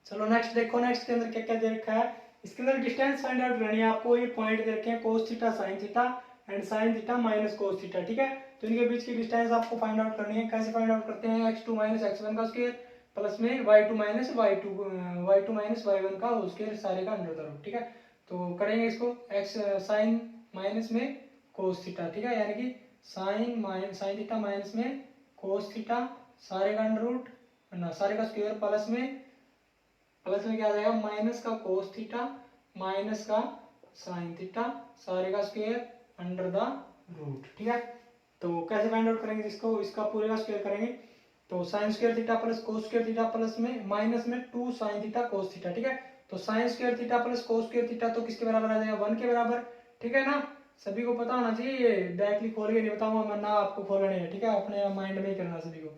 S1: चलो नेक्स्ट देखो, नेक्स्ट के अंदर क्या क्या दे रखा है। इसके अंदर डिस्टेंस फाइंड आउट करनी है आपको। ये पॉइंट दे रखे हैं cos theta sin theta and sin theta minus cos theta. ठीक है, तो इनके बीच की डिस्टेंस आपको फाइंड आउट करनी है। कैसे फाइंड आउट करते हैं, x2 माइनस x1 का स्क्वायर प्लस में y2 माइनस y1 का होल स्क्वायर, सारे का अंडर द रूट। ठीक है, तो करेंगे इसको, x sin माइनस में cos थीटा। ठीक है, यानी कि sin थीटा माइनस में cos थीटा, सारे का अंडर रूट ना सारे का स्क्वायर, प्लस में क्या आ जाएगा, माइनस का cos थीटा माइनस का sin थीटा, सारे का स्क्वायर अंडर द रूट। ठीक है, तो कैसे फाइंड आउट करेंगे इसको, इसका पूरे का स्क्वायर करेंगे तो sin square theta plus cos square theta plus में माइनस में 2 sin थीटा cos थीटा। ठीक है, तो sin square theta plus cos square theta तो किसके बराबर आ जाएगा, 1 के बराबर। ठीक है ना, सभी को पता होना चाहिए, ये डायरेक्टली खोल के नहीं बताऊंगा मैं, ना आपको खोलने है। ठीक है, अपने माइंड में ही करना सभी को।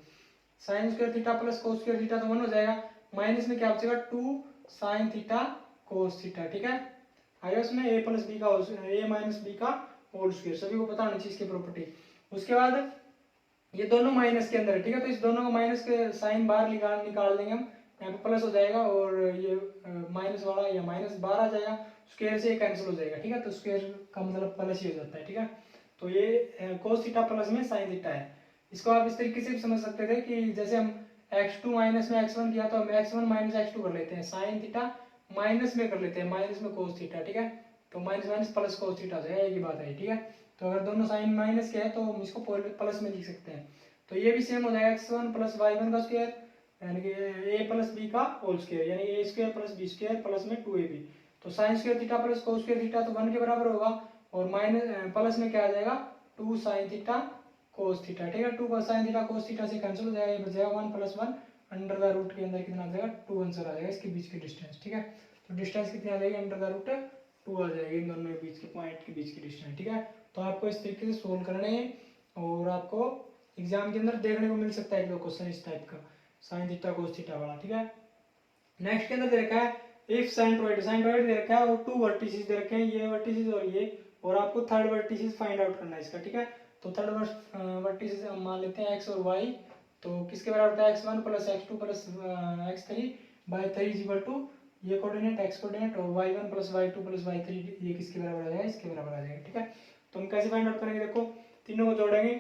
S1: sin square theta plus cos square theta तो 1 हो जाएगा, माइनस में क्या बचेगा, 2 sin थीटा cos थीटा। ठीक है, आगे उसमें a प्लस बी का a माइनस बी का होल स्क्वायर, सभी को पता होनी चाहिए इसकी प्रॉपर्टी। उसके बाद ये दोनों माइनस के अंदर है। ठीक है, तो इस दोनों को माइनस के साइन बाहर निकाल देंगे हम, यहाँ पे प्लस हो जाएगा और ये माइनस वाला या माइनस बार आ जाएगा, स्क्वायर से कैंसिल हो जाएगा, ठीक है। तो स्क्वायर का मतलब प्लस ही हो जाता है, ठीक है। तो ये कोस थीटा प्लस में साइन थीटा है। इसको आप इस तरीके से भी समझ सकते थे कि जैसे हम x2 माइनस में x1 किया तो हम x1 माइनस x2 कर लेते हैं, साइन थीटा माइनस में कर लेते हैं, माइनस में कोस थीटा, ठीक है। तो minus minus plus cos theta हो जाएगा, एक ही बात है, ठीक है। तो अगर दोनों साइन माइनस के है तो हम इसको प्लस में लिख सकते हैं। तो ये भी सेम हो जाएगा x1 प्लस y1 का स्क्वायर यानी कि a प्लस बी का होल स्क्वायर यानी a square plus b square plus में 2ab। तो sine square theta plus cos square theta तो 1 के बराबर होगा और माइनस प्लस में क्या आ जाएगा 2 साइन थीटा कोस थीटा, ठीक है। 2 साइन थीटा कोस थीटा से कैंसिल हो जाएगा, ये बच जाएगा 1 प्लस 1 अंडर द रूट के अंदर कितना आ जाएगा 2 आंसर आ जाएगा इसके बीच की डिस्टेंस, ठीक है। तो डिस्टेंस कितनी आ जाएगी अंडर द रूट 2 आ जाएगी इन दोनों के बीच के पॉइंट के बीच की डिस्टेंस, ठीक है। तो आपको इस तरीके से सोल्व करना है और आपको एग्जाम के अंदर देखने को मिल सकता है एक दो क्वेश्चन इस टाइप का साइन थीटा कोस थीटा वाला, ठीक है। नेक्स्ट के अंदर दे रखा है इफ साइनटॉइड दे रखा है और 2 वर्टिसेस दे रखे हैं, ये वर्टिसेस और ये, और आपको थर्ड वर्टिसेस फाइंड आउट करना है इसका, ठीक है। तो थर्ड वर्टिसेस हम मान लेते हैं x और y, तो किसके बराबर होता है x1 plus x2 plus x3 by 3 is equal to ये कोऑर्डिनेट x कोऑर्डिनेट और y1 plus y2 plus y3 ये किसके बराबर आ जाएगा इसके बराबर आ जाएगा, ठीक है। तो हम कैसे फाइंड आउट करेंगे, देखो तीनों को जोड़ेंगे,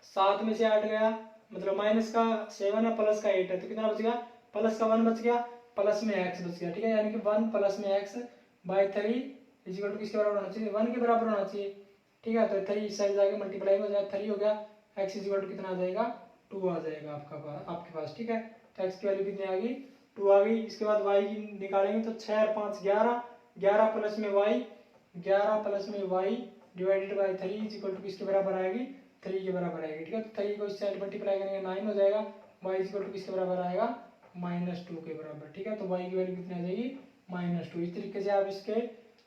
S1: 7 में से 8 गया मतलब माइनस का 7 है प्लस का 8 है तो कितना बच गया प्लस का 1 बच गया प्लस में x बच गया, ठीक है। यानी कि 1 प्लस में x by 3 is equal to किसके बराबर होना चाहिए 1 के बराबर होना चाहिए, ठीक है। तो 3 इस साइड जाके मल्टीप्लाई हो जाएगा 3 हो गया, x इज इक्वल टू कितना आ जाएगा 2 आ जाएगा आपके पास, ठीक है। तो x की वैल्यू कितनी आ गई 2 आ गई। इसके बाद y की निकालेंगे तो 6 और 5 11, 11 प्लस में y, 11 प्लस में y divided by 3 is equal to किसके बराबर आएगी 3 के बराबर आएगी, ठीक है। तो 3 को इस साइड मल्टीप्लाई करेंगे 9 हो जाएगा, y इज इक्वल टू किसके बराबर आएगा -2 के बराबर, ठीक है। तो y की वैल्यू कितनी आ जाएगी -2। इस तरीके से आप इसके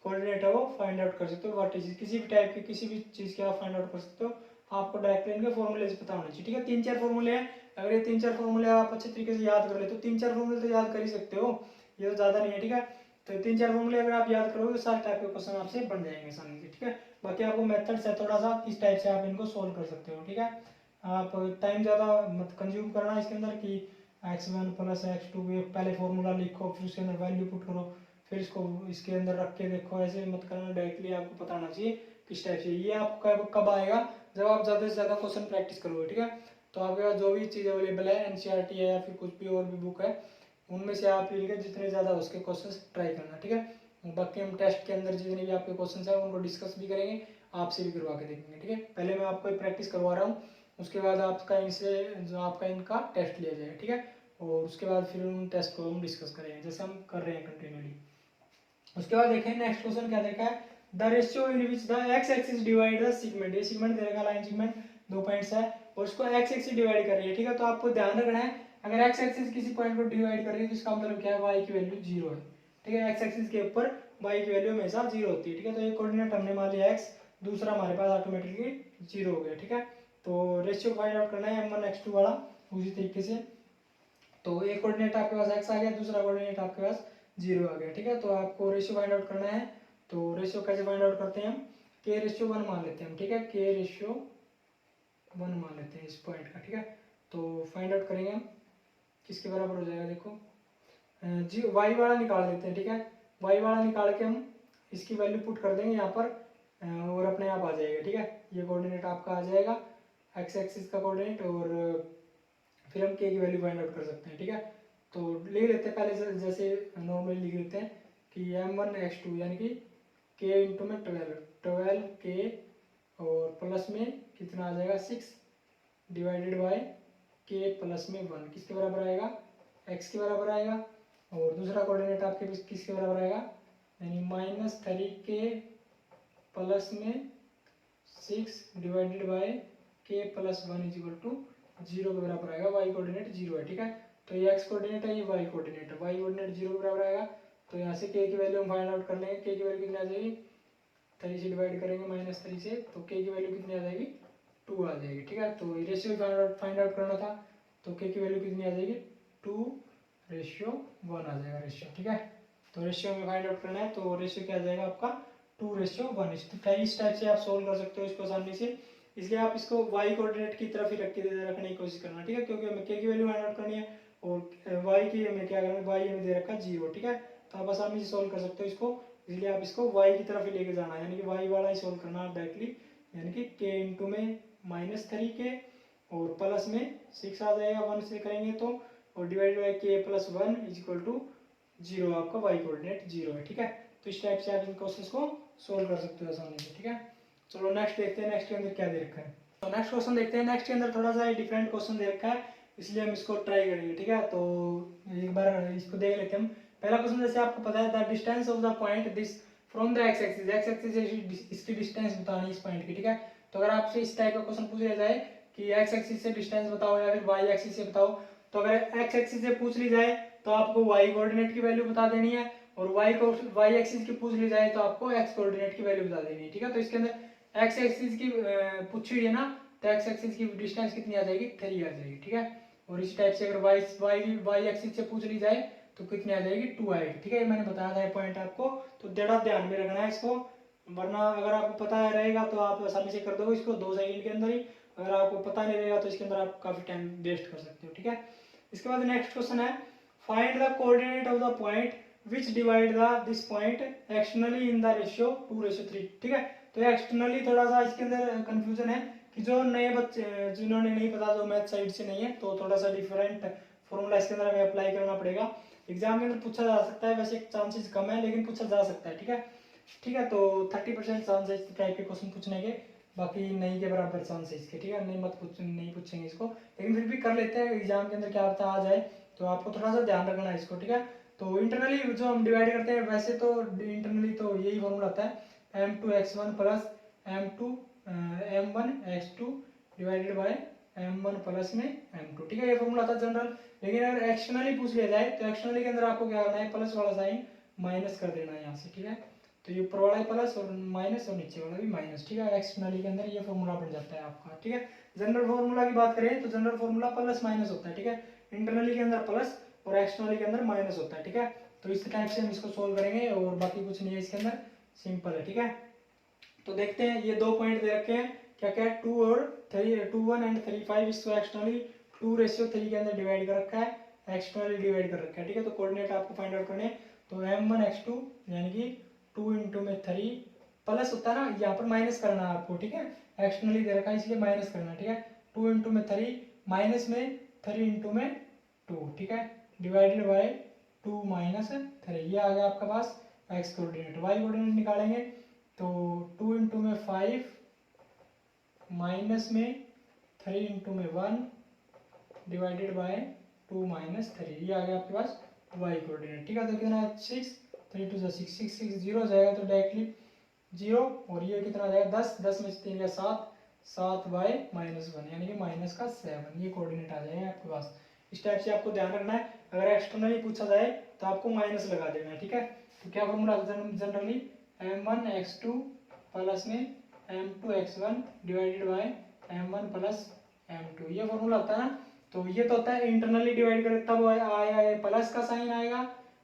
S1: कोऑर्डिनेट है वो फाइंड आउट कर सकते हो, वर्टिसेस किसी भी टाइप की किसी भी चीज़ के आप फाइंड आउट कर सकते हो। आपको डायरेक्ट इनके फॉर्मूले से पता होना चाहिए, ठीक है। 3-4 फॉर्मूले हैं, अगर ये 3-4 फॉर्मूले आप अच्छे तरीके से याद कर ले तो 3-4 फॉर्मूले तो याद कर ही सकते हो, ये तो ज़्यादा नहीं है, ठीक है। तो 3-4 फॉर्मूले अगर आप याद करोगे तो सारे टाइप के क्वेश्चन आपसे बन जाएंगे आसानी से, ठीक है। बाकी आपको मेथड्स है थोड़ा सा किस टाइप से आप इनको सोल्व कर सकते हो, ठीक है। आप टाइम ज़्यादा मत कंज्यूम करना इसके अंदर कि x1 प्लस x2 पहले फॉर्मूला लिखो फिर उसके अंदर वैल्यू पुट करो फिर इसको इसके अंदर रख के देखो, ऐसे मत करना, डायरेक्टली आपको पता होना चाहिए किस टाइप से। ये आपको कब आएगा जब आप ज़्यादा से ज़्यादा क्वेश्चन प्रैक्टिस करोगे, ठीक है। तो आपके पास जो भी चीज़ अवेलेबल है एनसीईआरटी है या फिर कुछ भी और भी बुक है उनमें से आप इनके जितने ज़्यादा उसके क्वेश्चन ट्राई करना, ठीक है। बाकी हम टेस्ट के अंदर जितने भी आपके क्वेश्चन है उनको डिस्कस भी करेंगे, आपसे भी करवा के देखेंगे, ठीक है। पहले मैं आपको प्रैक्टिस करवा रहा हूँ, उसके बाद आपका इनसे जो आपका इनका टेस्ट लिया जाएगा, ठीक है। और उसके बाद फिर उन टेस्ट को हम डिस्कस करेंगे जैसे हम कर रहे हैं कंटिन्यूली। उसके बाद देखें नेक्स्ट क्वेश्चन क्या देखा है the ratio in which the x axis divide the segment, ये सेगमेंट देगा लाइन सेगमेंट 2 पॉइंट्स है और उसको एक्स एक्सिस डिवाइड कर रही है, ठीक है। तो आपको ध्यान रखना है अगर एक्स एक्सिस किसी पॉइंट को डिवाइड कर रही है तो इसका मतलब क्या है वाई की वैल्यू 0 है, ठीक है। एक्स एक्सिस के ऊपर वाई की वैल्यू हमेशा 0 होती है, ठीक है। तो एक कोऑर्डिनेट हमने मान लिया एक्स, दूसरा हमारे पास ऑटोमेटिकली 0 हो गया, ठीक है। तो रेशियो फाइंड आउट करना है m1 x2 वाला उसी तरीके से। तो एक कोऑर्डिनेट आपके पास x आ गया, दूसरा कोऑर्डिनेट आपके पास 0 आ गया, ठीक है। तो आपको रेशियो फाइंड आउट करना है, तो रेशियो कैसे फाइंड आउट करते हैं हम k रेशियो 1 मान लेते हैं हम, ठीक है। k रेशियो 1 मान लेते हैं इस पॉइंट का, ठीक है। तो फाइंड आउट करेंगे हम किसके बराबर हो जाएगा, देखो जी y वाला निकाल लेते हैं, ठीक है। y वाला निकाल के हम इसकी वैल्यू पुट कर देंगे यहाँ पर और अपने आप आ जाएगा, ठीक है। ये कोऑर्डिनेट आपका आ जाएगा x एक्सिस का कोऑर्डिनेट और फिर हम k की वैल्यू फाइंड आउट कर सकते हैं, ठीक है। तो लिख लेते हैं पहले जैसे नॉर्मली लिख लेते हैं कि m1 x2 यानी कि k इंटू में 12 k और प्लस में कितना आ जाएगा 6 डिवाइडेड बाय k प्लस में 1 किसके बराबर आएगा x के बराबर आएगा और दूसरा कोऑर्डिनेट आपके पास किसके बराबर आएगा यानी -3k प्लस में 6 divided by k plus 1 is equal to 0 के बराबर आएगा, y कोऑर्डिनेट 0 है, ठीक है। तो ये x कोऑर्डिनेट है, ये y कोऑर्डिनेट है, y कोऑर्डिनेट 0 के बराबर आएगा। तो यहाँ से k की वैल्यू हम फाइंड आउट कर लेंगे, k की वैल्यू कितनी आ जाएगी 3 से डिवाइड करेंगे -3 से, तो k की वैल्यू कितनी आ जाएगी 2 आ जाएगी, ठीक है। तो रेशियो फाइंड आउट करना था तो k की वैल्यू कितनी आ जाएगी 2:1 आ जाएगा रेशियो, ठीक है। तो रेशियो में फाइंड आउट करना है तो रेशियो क्या आ जाएगा आपका 2:1। इस टाइप से आप सोल्व कर सकते हो इसको आसानी से, इसलिए आप इसको y कोऑर्डिनेट की तरफ ही रखने की कोशिश करना, ठीक है। क्योंकि हमें k की वैल्यू फाइंड आउट करनी है और वाई की हमें क्या करना है, वाई हमें दे रखा है 0, ठीक है। तो आप आसानी से सोल्व कर सकते हो इसको, इसलिए आप इसको वाई की तरफ ही लेके जाना है, यानी कि वाई वाला ही सोल्व करना है डायरेक्टली, यानी कि के इंटू में -3 के और प्लस में 6 आ जाएगा 1 से करेंगे तो, और डिवाइड बाई के प्लस 1 इज इक्वल टू 0, आपका वाई कोऑर्डिनेट 0 है, ठीक है। तो इस टाइप से आप इन क्वेश्चंस को सोल्व कर सकते हो आसानी से, ठीक है। चलो नेक्स्ट देखते हैं, नेक्स्ट के अंदर क्या दे रखा है। तो नेक्स्ट क्वेश्चन देखते हैं, नेक्स्ट के अंदर थोड़ा सा डिफरेंट क्वेश्चन दे रखा है, इसलिए हम इसको ट्राई करेंगे, ठीक है। तो एक बार इसको देख लेते हैं हम। पहला क्वेश्चन जैसे आपको पता है, the distance of the point this from the x axis, x axis से इसकी डिस्टेंस बतानी इस पॉइंट की, ठीक है। तो अगर आपसे इस टाइप का क्वेश्चन पूछ लिया जाए कि एक्स एक्सिस से डिस्टेंस बताओ या फिर वाई एक्सिस से बताओ, तो अगर एक्स एक्सिस से पूछ ली जाए तो आपको वाई कोऑर्डिनेट की वैल्यू बता देनी है, और वाई एक्सिस की पूछ ली जाए तो आपको एक्स कोऑर्डिनेट की वैल्यू बता देनी है, ठीक है। तो इसके अंदर एक्स एक्सिस की पूछी हुई है ना, तो एक्स एक्सिस की डिस्टेंस कितनी आ जाएगी, 3 आ जाएगी, ठीक है। और इस टाइप से अगर वाई एक्सिस से पूछ ली जाए तो कितनी आ जाएगी, 2 आएगी, ठीक है। ये मैंने बताया था पॉइंट आपको, तो जरा ध्यान में रखना है इसको, वरना अगर आपको पता रहेगा तो आप आसानी से कर दोगे इसको 2 सेकंड के अंदर ही, अगर आपको पता नहीं रहेगा तो इसके अंदर आप काफी टाइम वेस्ट कर सकते हो, ठीक है। इसके बाद नेक्स्ट क्वेश्चन है, find the coordinate of the point which divide the this point externally in the ratio 2:3, ठीक है। तो एक्सटर्नली थोड़ा सा इसके अंदर कंफ्यूजन है कि जो नए बच्चे जिन्होंने नहीं पता, जो मैथ साइड से नहीं है, तो थोड़ा सा डिफरेंट फॉर्मूला इसके अंदर हमें अप्लाई करना पड़ेगा। एग्जाम के अंदर पूछा जा सकता है, वैसे चांसेस कम है लेकिन पूछा जा सकता है, ठीक है। ठीक है, तो 30% चांस है इस टाइप के क्वेश्चन पूछने के, बाकी नहीं के बराबर चांस है इसके, ठीक है। नहीं पूछेंगे इसको, लेकिन फिर भी कर लेते हैं, एग्जाम के अंदर क्या पता आ जाए, तो आपको थोड़ा सा ध्यान रखना है इसको, ठीक है। तो इंटरनली जो हम डिवाइड करते हैं, वैसे तो इंटरनली तो यही फॉर्मूला आता है m2x1 plus m1x2 divided by m1 plus में m2, ठीक है। ये फॉर्मूला था जनरल, लेकिन अगर एक्सटर्नली पूछ लिया जाए तो एक्सटर्नली के अंदर आपको क्या करना है, प्लस वाला साइन माइनस कर देना है यहाँ से, ठीक है। तो ये ऊपर वाला प्लस और माइनस और नीचे वाला भी माइनस, ठीक है। एक्सटर्नली के अंदर ये फॉर्मूला बन जाता है आपका, ठीक है। जनरल फॉर्मूला की बात करें तो जनरल फॉर्मूला प्लस माइनस होता है, ठीक है। इंटरनली के अंदर प्लस और एक्सटर्नली के अंदर माइनस होता है, ठीक है। तो इस टाइप से हम इसको सोल्व करेंगे, और बाकी कुछ नहीं है इसके अंदर, सिंपल है, ठीक है। तो देखते हैं, ये 2 पॉइंट दे रखे हैं, क्या क्या 2 और 3, 2 1 एंड 3 5, इसको एक्सटर्नली 2:3 के अंदर डिवाइड कर रखा है, एक्सटर्नली डिवाइड कर रखा है, ठीक है। तो कोऑर्डिनेट आपको फाइंड आउट करने हैं, तो m1x2 यानी कि 2 इंटू में 3 प्लस होता है ना, यहाँ पर माइनस करना है आपको, ठीक है। एक्सटर्नली दे रखा है इसलिए माइनस करना है, ठीक है। 2 इंटू में 3 माइनस में 3 इंटू में 2, ठीक है, डिवाइडेड बाय 2 माइनस 3, ये आ गया आपका पास एक्स कोऑर्डिनेट। वाई कोऑर्डिनेट निकालेंगे तो 2 इंटू में 5 माइनस में 3 इंटू में 1 डिवाइडेड बाय 2 माइनस 3, ये आ गया आपके पास वाई कोऑर्डिनेट, ठीक है। तो कितना है 6, 3 2 6 6 6 0 जाएगा तो डायरेक्टली 0, और ये कितना आ जाएगा 10, 10 में से 3 का 7, 7 बाय -1 यानी कि माइनस का 7, ये कोऑर्डिनेट आ जाएगा आपके पास। इस टाइप से आपको ध्यान रखना है, अगर एक्सटर्नली पूछा जाए तो आपको माइनस लगा देना है, ठीक है। तो क्या फॉर्मूला जनरली m1x2 प्लस में m2x1 divided by m1 plus m2, ये फॉर्मूला होता है ना। तो ये तो होता है इंटरनली डिवाइड करें तब आएगा प्लस का साइन आएगा,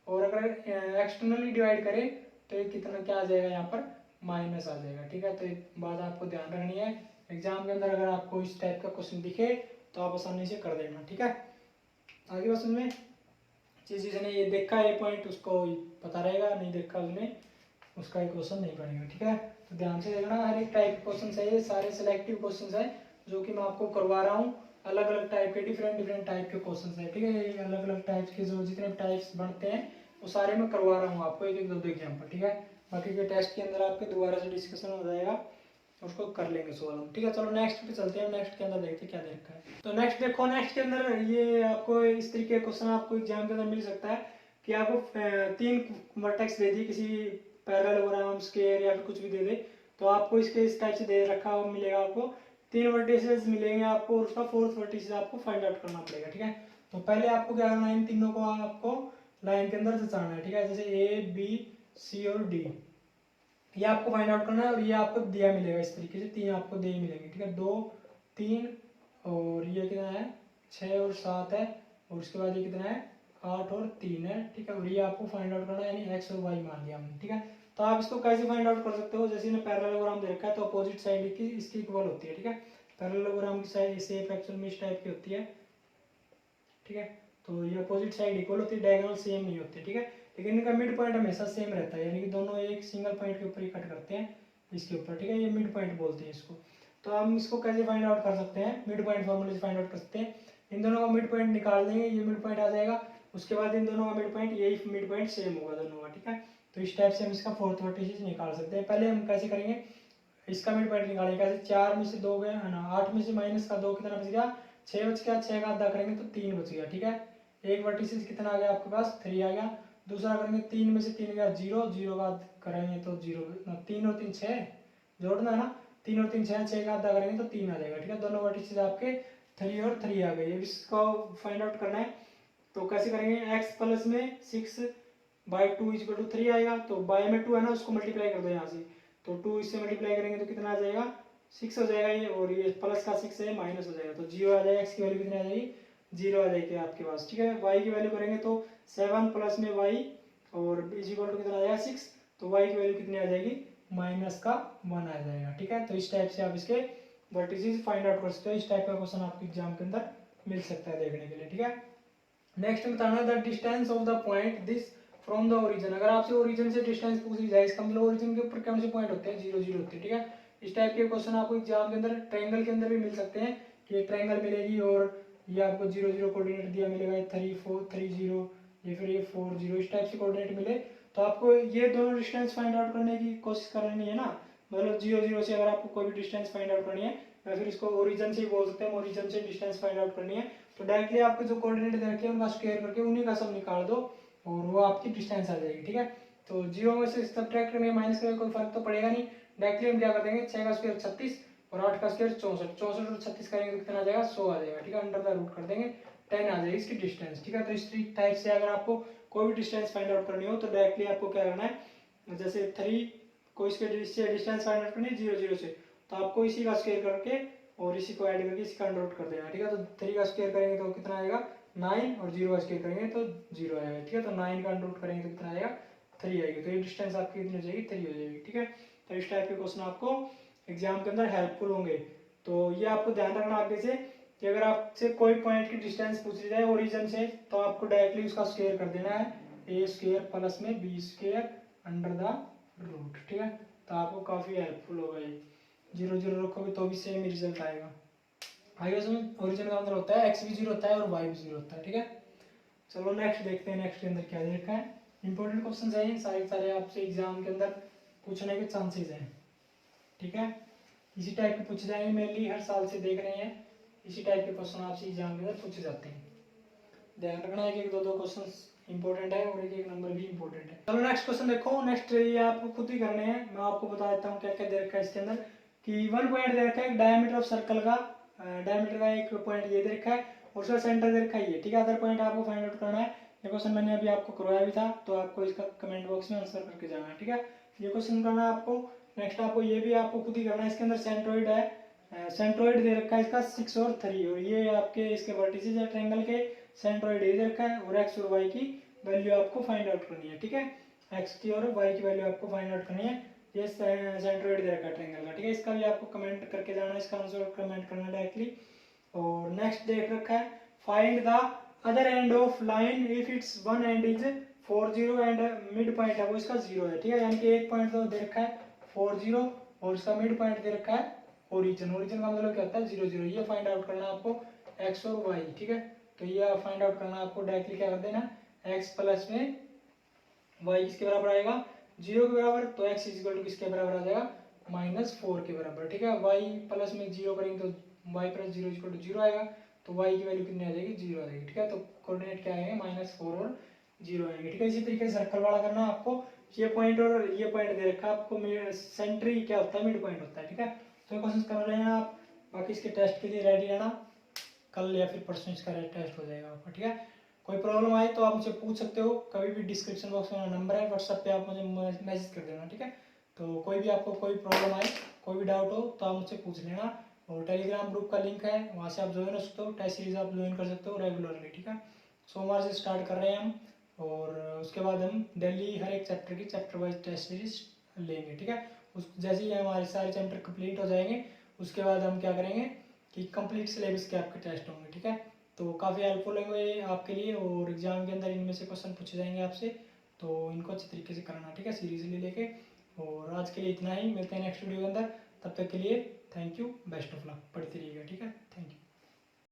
S1: और अगर एक्सटर्नली डिवाइड करें तो ये कितना क्या आ जाएगा, यहाँ पर माइनस आ जाएगा, ठीक है। तो एक बात आपको ध्यान रखनी है, एग्जाम के अंदर अगर आपको इस टाइप का क्वेश्चन दिखे तो आप आसानी से कर देना, ठीक है। आगे बस उसमें जिसने ये देखा ये पॉइंट उसको पता रहेगा, नहीं देखा उसने उसका एक क्वेश्चन नहीं बनेगा, ठीक है। तो ध्यान से देखना, हर एक टाइप के क्वेश्चन है, ये सारे सिलेक्टिव क्वेश्चन है जो कि मैं आपको करवा रहा हूँ, अलग अलग टाइप के डिफरेंट टाइप के क्वेश्चन है, ठीक है। ये अलग अलग टाइप के जो जितने टाइप्स बनते हैं वो सारे मैं करवा रहा हूँ आपको, एक एक दो एग्जाम्पल, ठीक है। बाकी के टेस्ट के अंदर आपके दोबारा से डिस्कशन हो जाएगा, उसको कर लेंगे सॉल्व हम, ठीक है। चलो नेक्स्ट पे चलते हैं, नेक्स्ट के अंदर देखते हैं क्या दे रखा है। तो नेक्स्ट देखो, नेक्स्ट के अंदर ये आपको इस तरीके का क्वेश्चन आपको एग्जाम के अंदर मिल सकता है कि आपको 3 वर्टेक्स दे दी किसी पैरेललोग्राम स्क्वायर या फिर कुछ भी दे दे, तो आपको इसके इस टाइप से दे रखा हुआ मिलेगा, आपको 3 वर्टिसेस मिलेंगे आपको, और उसका 4th वर्टिस आपको फाइंड आउट करना पड़ेगा, ठीक है। तो पहले आपको क्या करना है, इन तीनों को आपको लाइन के अंदर जचाना है, ठीक है। जैसे ए बी सी और डी, ये आपको फाइंड आउट करना है, और ये आपको दिया मिलेगा इस तरीके से, 3 आपको दे मिलेंगे, ठीक है। 2 3 और ये कितना है 6 और 7 है, और उसके बाद ये कितना है 8 और 3 है, ठीक है। और ये आपको फाइंड आउट करना है, यानी एक्स और वाई मान लिया हमने, ठीक है। तो आप इसको कैसे फाइंड आउट कर सकते हो, जैसे इन्हें पैरेललोग्राम दे रखा है तो अपोजिट साइड की इसकी इक्वल होती है, ठीक है। पैरेललोग्राम की साइड शेप एक्चुअल में इस टाइप की होती है, ठीक है। तो ये अपोजिट साइड इक्वल होती है, डायगोनल सेम नहीं होते, ठीक है। लेकिन इनका मिड पॉइंट हमेशा सेम रहता है, यानी कि दोनों एक सिंगल पॉइंट के ऊपर ही कट करते हैं इसके ऊपर, ठीक है। ये मिड पॉइंट बोलते हैं इसको। तो हम इसको कैसे फाइंड आउट कर सकते हैं, मिड पॉइंट फॉर्मूले से फाइंड आउट कर सकते हैं। इन दोनों का मिड पॉइंट निकाल देंगे, ये मिड पॉइंट आ जाएगा। उसके बाद इन दोनों का मिड पॉइंट, यही मिड पॉइंट सेम होगा दोनों का, ठीक है। तो इस टाइप से हम इसका फोर्थ वर्टिसेस निकाल सकते हैं। पहले हम कैसे करेंगे, इसका मिड पॉइंट निकालेंगे कैसे, 4 में से 2 गए है ना, 8 में से माइनस का 2 कितना बच गया, 6 बच गया, 6 का आधा करेंगे तो 3 बच गया, ठीक है। एक वर्टिसेस कितना आ गया आपके पास, 3 आ गया। दूसरा करेंगे 3 में से 3 गया 0, 0 का करेंगे तो 0, 3 और 3 6 जोड़ना है ना, 3 और 3 6, 6 का आधा करेंगे तो 3 आ जाएगा, ठीक है। दोनों वर्टिसेस आपके 3 और 3 आ गए। इसको फाइंड आउट करना है तो कैसे करेंगे, x प्लस में 6/2 इक्वल टू 3 आएगा। तो बाय में 2 है ना, उसको मल्टीप्लाई कर दो यहाँ से, तो 2 इससे मल्टीप्लाई करेंगे तो कितना आ जाएगा, 6 हो जाएगा ये, और ये प्लस का 6 है माइनस हो जाएगा तो 0 आ जाएगा। x की वैल्यू कितनी आ जाएगी, 0 आ जाएगी आपके पास, ठीक है। y की वैल्यू करेंगे तो 7 प्लस में y और इज इक्वल टू कितना आ जाएगा 6, तो y की वैल्यू कितनी आ जाएगी, माइनस का 1 आ जाएगा, ठीक है। तो इस टाइप से आप इसके वर्टिसेस फाइंड आउट कर सकते हो। इस टाइप का क्वेश्चन आपके एग्जाम के अंदर मिल सकता है देखने के लिए, ठीक है। नेक्स्ट बताना the distance of the point this from the origin. अगर आपसे ओरिजिन से डिस्टेंस पूछ ली जाए, इसका मतलब ओरिजिन के ऊपर कौन से पॉइंट होते हैं, 0 0 होते हैं, ठीक है। इस टाइप के क्वेश्चन आपको एग्जाम के अंदर ट्रायंगल के अंदर भी मिल सकते हैं कि एक ट्रायंगल मिलेगी और ये आपको 0 0 कोऑर्डिनेट दिया मिलेगा, 3 4 3 0, ये फिर ये 4 0, इस टाइप से कोऑर्डिनेट मिले तो आपको ये दोनों डिस्टेंस फाइंड आउट करने की कोशिश करनी है ना। मतलब 0 0 से अगर आपको कोई भी डिस्टेंस फाइंड आउट करनी है, या फिर इसको ओरिजिन से ही बोल सकते हैं, ओरिजिन से डिस्टेंस फाइंड आउट करनी है, तो डायरेक्टली आपके जो कोऑर्डिनेट दे रखे हैं उनका स्क्वायर करके उन्हीं का सम निकाल दो और वो आपकी डिस्टेंस आ जाएगी, ठीक है। तो 0 में से सब्ट्रैक्ट करने माइनस करने कोई फर्क तो पड़ेगा नहीं, डायरेक्टली हम क्या कर देंगे, 6 का स्क्वायर 36 और 8 का स्क्वायर 64, 64 और 36 करेंगे तो कितना आ जाएगा, 100 आ जाएगा, ठीक है। अंडर द रूट कर देंगे, 10 आ जाएगी इसकी डिस्टेंस, ठीक है। तो इस टाइप से अगर आपको कोई भी डिस्टेंस फाइंड आउट करनी हो तो डायरेक्टली आपको क्या करना है, जैसे 3 को इसके डिस्टेंस फाइंड आउट करनी है 0 0 से, तो आपको इसी का स्क्वायर करके और इसी को ऐड करके इसका अंडर रूट कर देना, ठीक है। तो 3 का स्क्वायर करेंगे तो कितना आएगा 9 और 0 का स्क्वायर करेंगे तो 0 आएगा, ठीक है। तो 9 का अंडर रूट करेंगे तो कितना आएगा 3 आएगी, तो ये डिस्टेंस आपकी कितनी हो जाएगी, 3 हो जाएगी, ठीक है। तो इस टाइप के क्वेश्चन आपको एग्जाम के अंदर हेल्पफुल होंगे। तो ये आपको ध्यान रखना आगे से कि अगर आपसे कोई पॉइंट की डिस्टेंस पूछ ली जाए ओरिजिन से तो आपको डायरेक्टली उसका स्क्वायर कर देना है, a स्क्वायर प्लस में b square under the root, ठीक है। तो आपको काफ़ी हेल्पफुल होगा ये, 0 0 रखोगे तो भी सेम रिजल्ट आएगा। आगे उसमें ओरिजिन का अंदर होता है x भी 0 होता है और y भी 0 होता है, ठीक है। चलो नेक्स्ट देखते हैं, नेक्स्ट के अंदर क्या दे रखा है। इंपॉर्टेंट क्वेश्चन है सारे सारे आपसे एग्जाम के अंदर पूछने के चांसेस हैं, ठीक है। इसी टाइप के पूछे जाएंगे, मेनली हर साल से देख रहे हैं इसी टाइप के क्वेश्चन आपसे एग्जाम के अंदर पूछे जाते हैं। ध्यान रखना है कि एक दो क्वेश्चन इंपॉर्टेंट है और एक एक नंबर भी इंपॉर्टेंट है। चलो नेक्स्ट क्वेश्चन देखो। नेक्स्ट ये आपको खुद ही करने हैं, मैं आपको बता देता हूँ क्या क्या दे रखा है इसके अंदर। कि 1 पॉइंट दे रखा है, डायमीटर ऑफ सर्कल का, डायमीटर का एक पॉइंट ये दे रखा है और उसका सेंटर दे रखा है ये, ठीक है। अदर पॉइंट आपको फाइंड आउट करना है। ये क्वेश्चन मैंने अभी आपको करवाया भी था, तो आपको इसका कमेंट बॉक्स में आंसर करके जाना है, ठीक है। ये क्वेश्चन करना है आपको। नेक्स्ट आपको ये भी आपको खुद ही करना है। इसके अंदर सेंट्रोइड है, सेंट्रोइड दे रखा है इसका 6 और 3, और ये आपके इसके वर्टिसेस है ट्रायंगल के, सेंट्रोइड दे रखा है और एक्स और वाई की वैल्यू आपको फाइंड आउट करनी है, ठीक है। एक्स की और वाई की वैल्यू आपको फाइंड आउट करनी है। ये सेंट्रोइड दे रखा है ट्रायंगल का, ठीक है। इसका भी आपको कमेंट करके जाना है, इसका आंसर कमेंट करना डायरेक्टली। और नेक्स्ट देख रखा है, find the other end of line if it's one and is 40 and mid point है वो इसका 0 है, ठीक है। यानी कि एक पॉइंट तो दे रखा है 40 और इसका मिड पॉइंट दे रखा है ओरिजिन। ओरिजिन का मतलब क्या होता है 0 0। ये फाइंड आउट करना है आपको एक्स और वाई, ठीक है। तो ये फाइंड आउट करना आपको डायरेक्टली क्या कर देना, एक्स प्लस में वाई किसके बराबर आएगा 0 के बराबर, तो एक्स इज इक्वल टू किसके बराबर आ जाएगा -4 के बराबर, ठीक है। वाई प्लस में 0 करेंगे तो वाई प्लस 0 इक्वल टू 0 आएगा, तो वाई की वैल्यू कितनी आ जाएगी 0 आ जाएगी, ठीक है। तो कोऑर्डिनेट क्या आएंगे -4 और 0 आएंगे, ठीक है। इसी तरीके से सर्कल वाला करना आपको। ये पॉइंट और ये पॉइंट दे रखा है आपको, सेंट्री क्या होता है मिड पॉइंट होता है, ठीक है। तो क्वेश्चन कर रहे हैं आप, बाकी इसके टेस्ट के लिए रेडी रहना, कल या फिर परसों इसका टेस्ट हो जाएगा आपका, ठीक है। कोई प्रॉब्लम आए तो आप मुझे पूछ सकते हो कभी भी, डिस्क्रिप्शन बॉक्स में नंबर है, व्हाट्सएप पे आप मुझे मैसेज कर देना, ठीक है। तो कोई भी आपको कोई प्रॉब्लम आए, कोई भी डाउट हो तो आप मुझसे पूछ लेना। और टेलीग्राम ग्रुप का लिंक है, वहाँ से आप ज्वाइन हो सकते हो, टेस्ट सीरीज आप ज्वाइन कर सकते हो रेगुलरली, ठीक है। सोमवार से स्टार्ट कर रहे हैं हम, और उसके बाद हम डेली हर एक चैप्टर की चैप्टर वाइज टेस्ट सीरीज लेंगे, ठीक है। उस जैसे ही हमारे सारे चैप्टर कंप्लीट हो जाएंगे उसके बाद हम क्या करेंगे कि कंप्लीट सिलेबस के आपके टेस्ट होंगे, ठीक है। तो काफ़ी हेल्पफुल होंगे आपके लिए, और एग्जाम के अंदर इनमें से क्वेश्चन पूछे जाएंगे आपसे, तो इनको अच्छे तरीके से करना, ठीक है, सीरियसली लेके। और आज के लिए इतना ही, मिलते हैं नेक्स्ट वीडियो के अंदर, तब तक के लिए thank you, best of luck, पढ़ते रहिएगा, ठीक है, थैंक यू।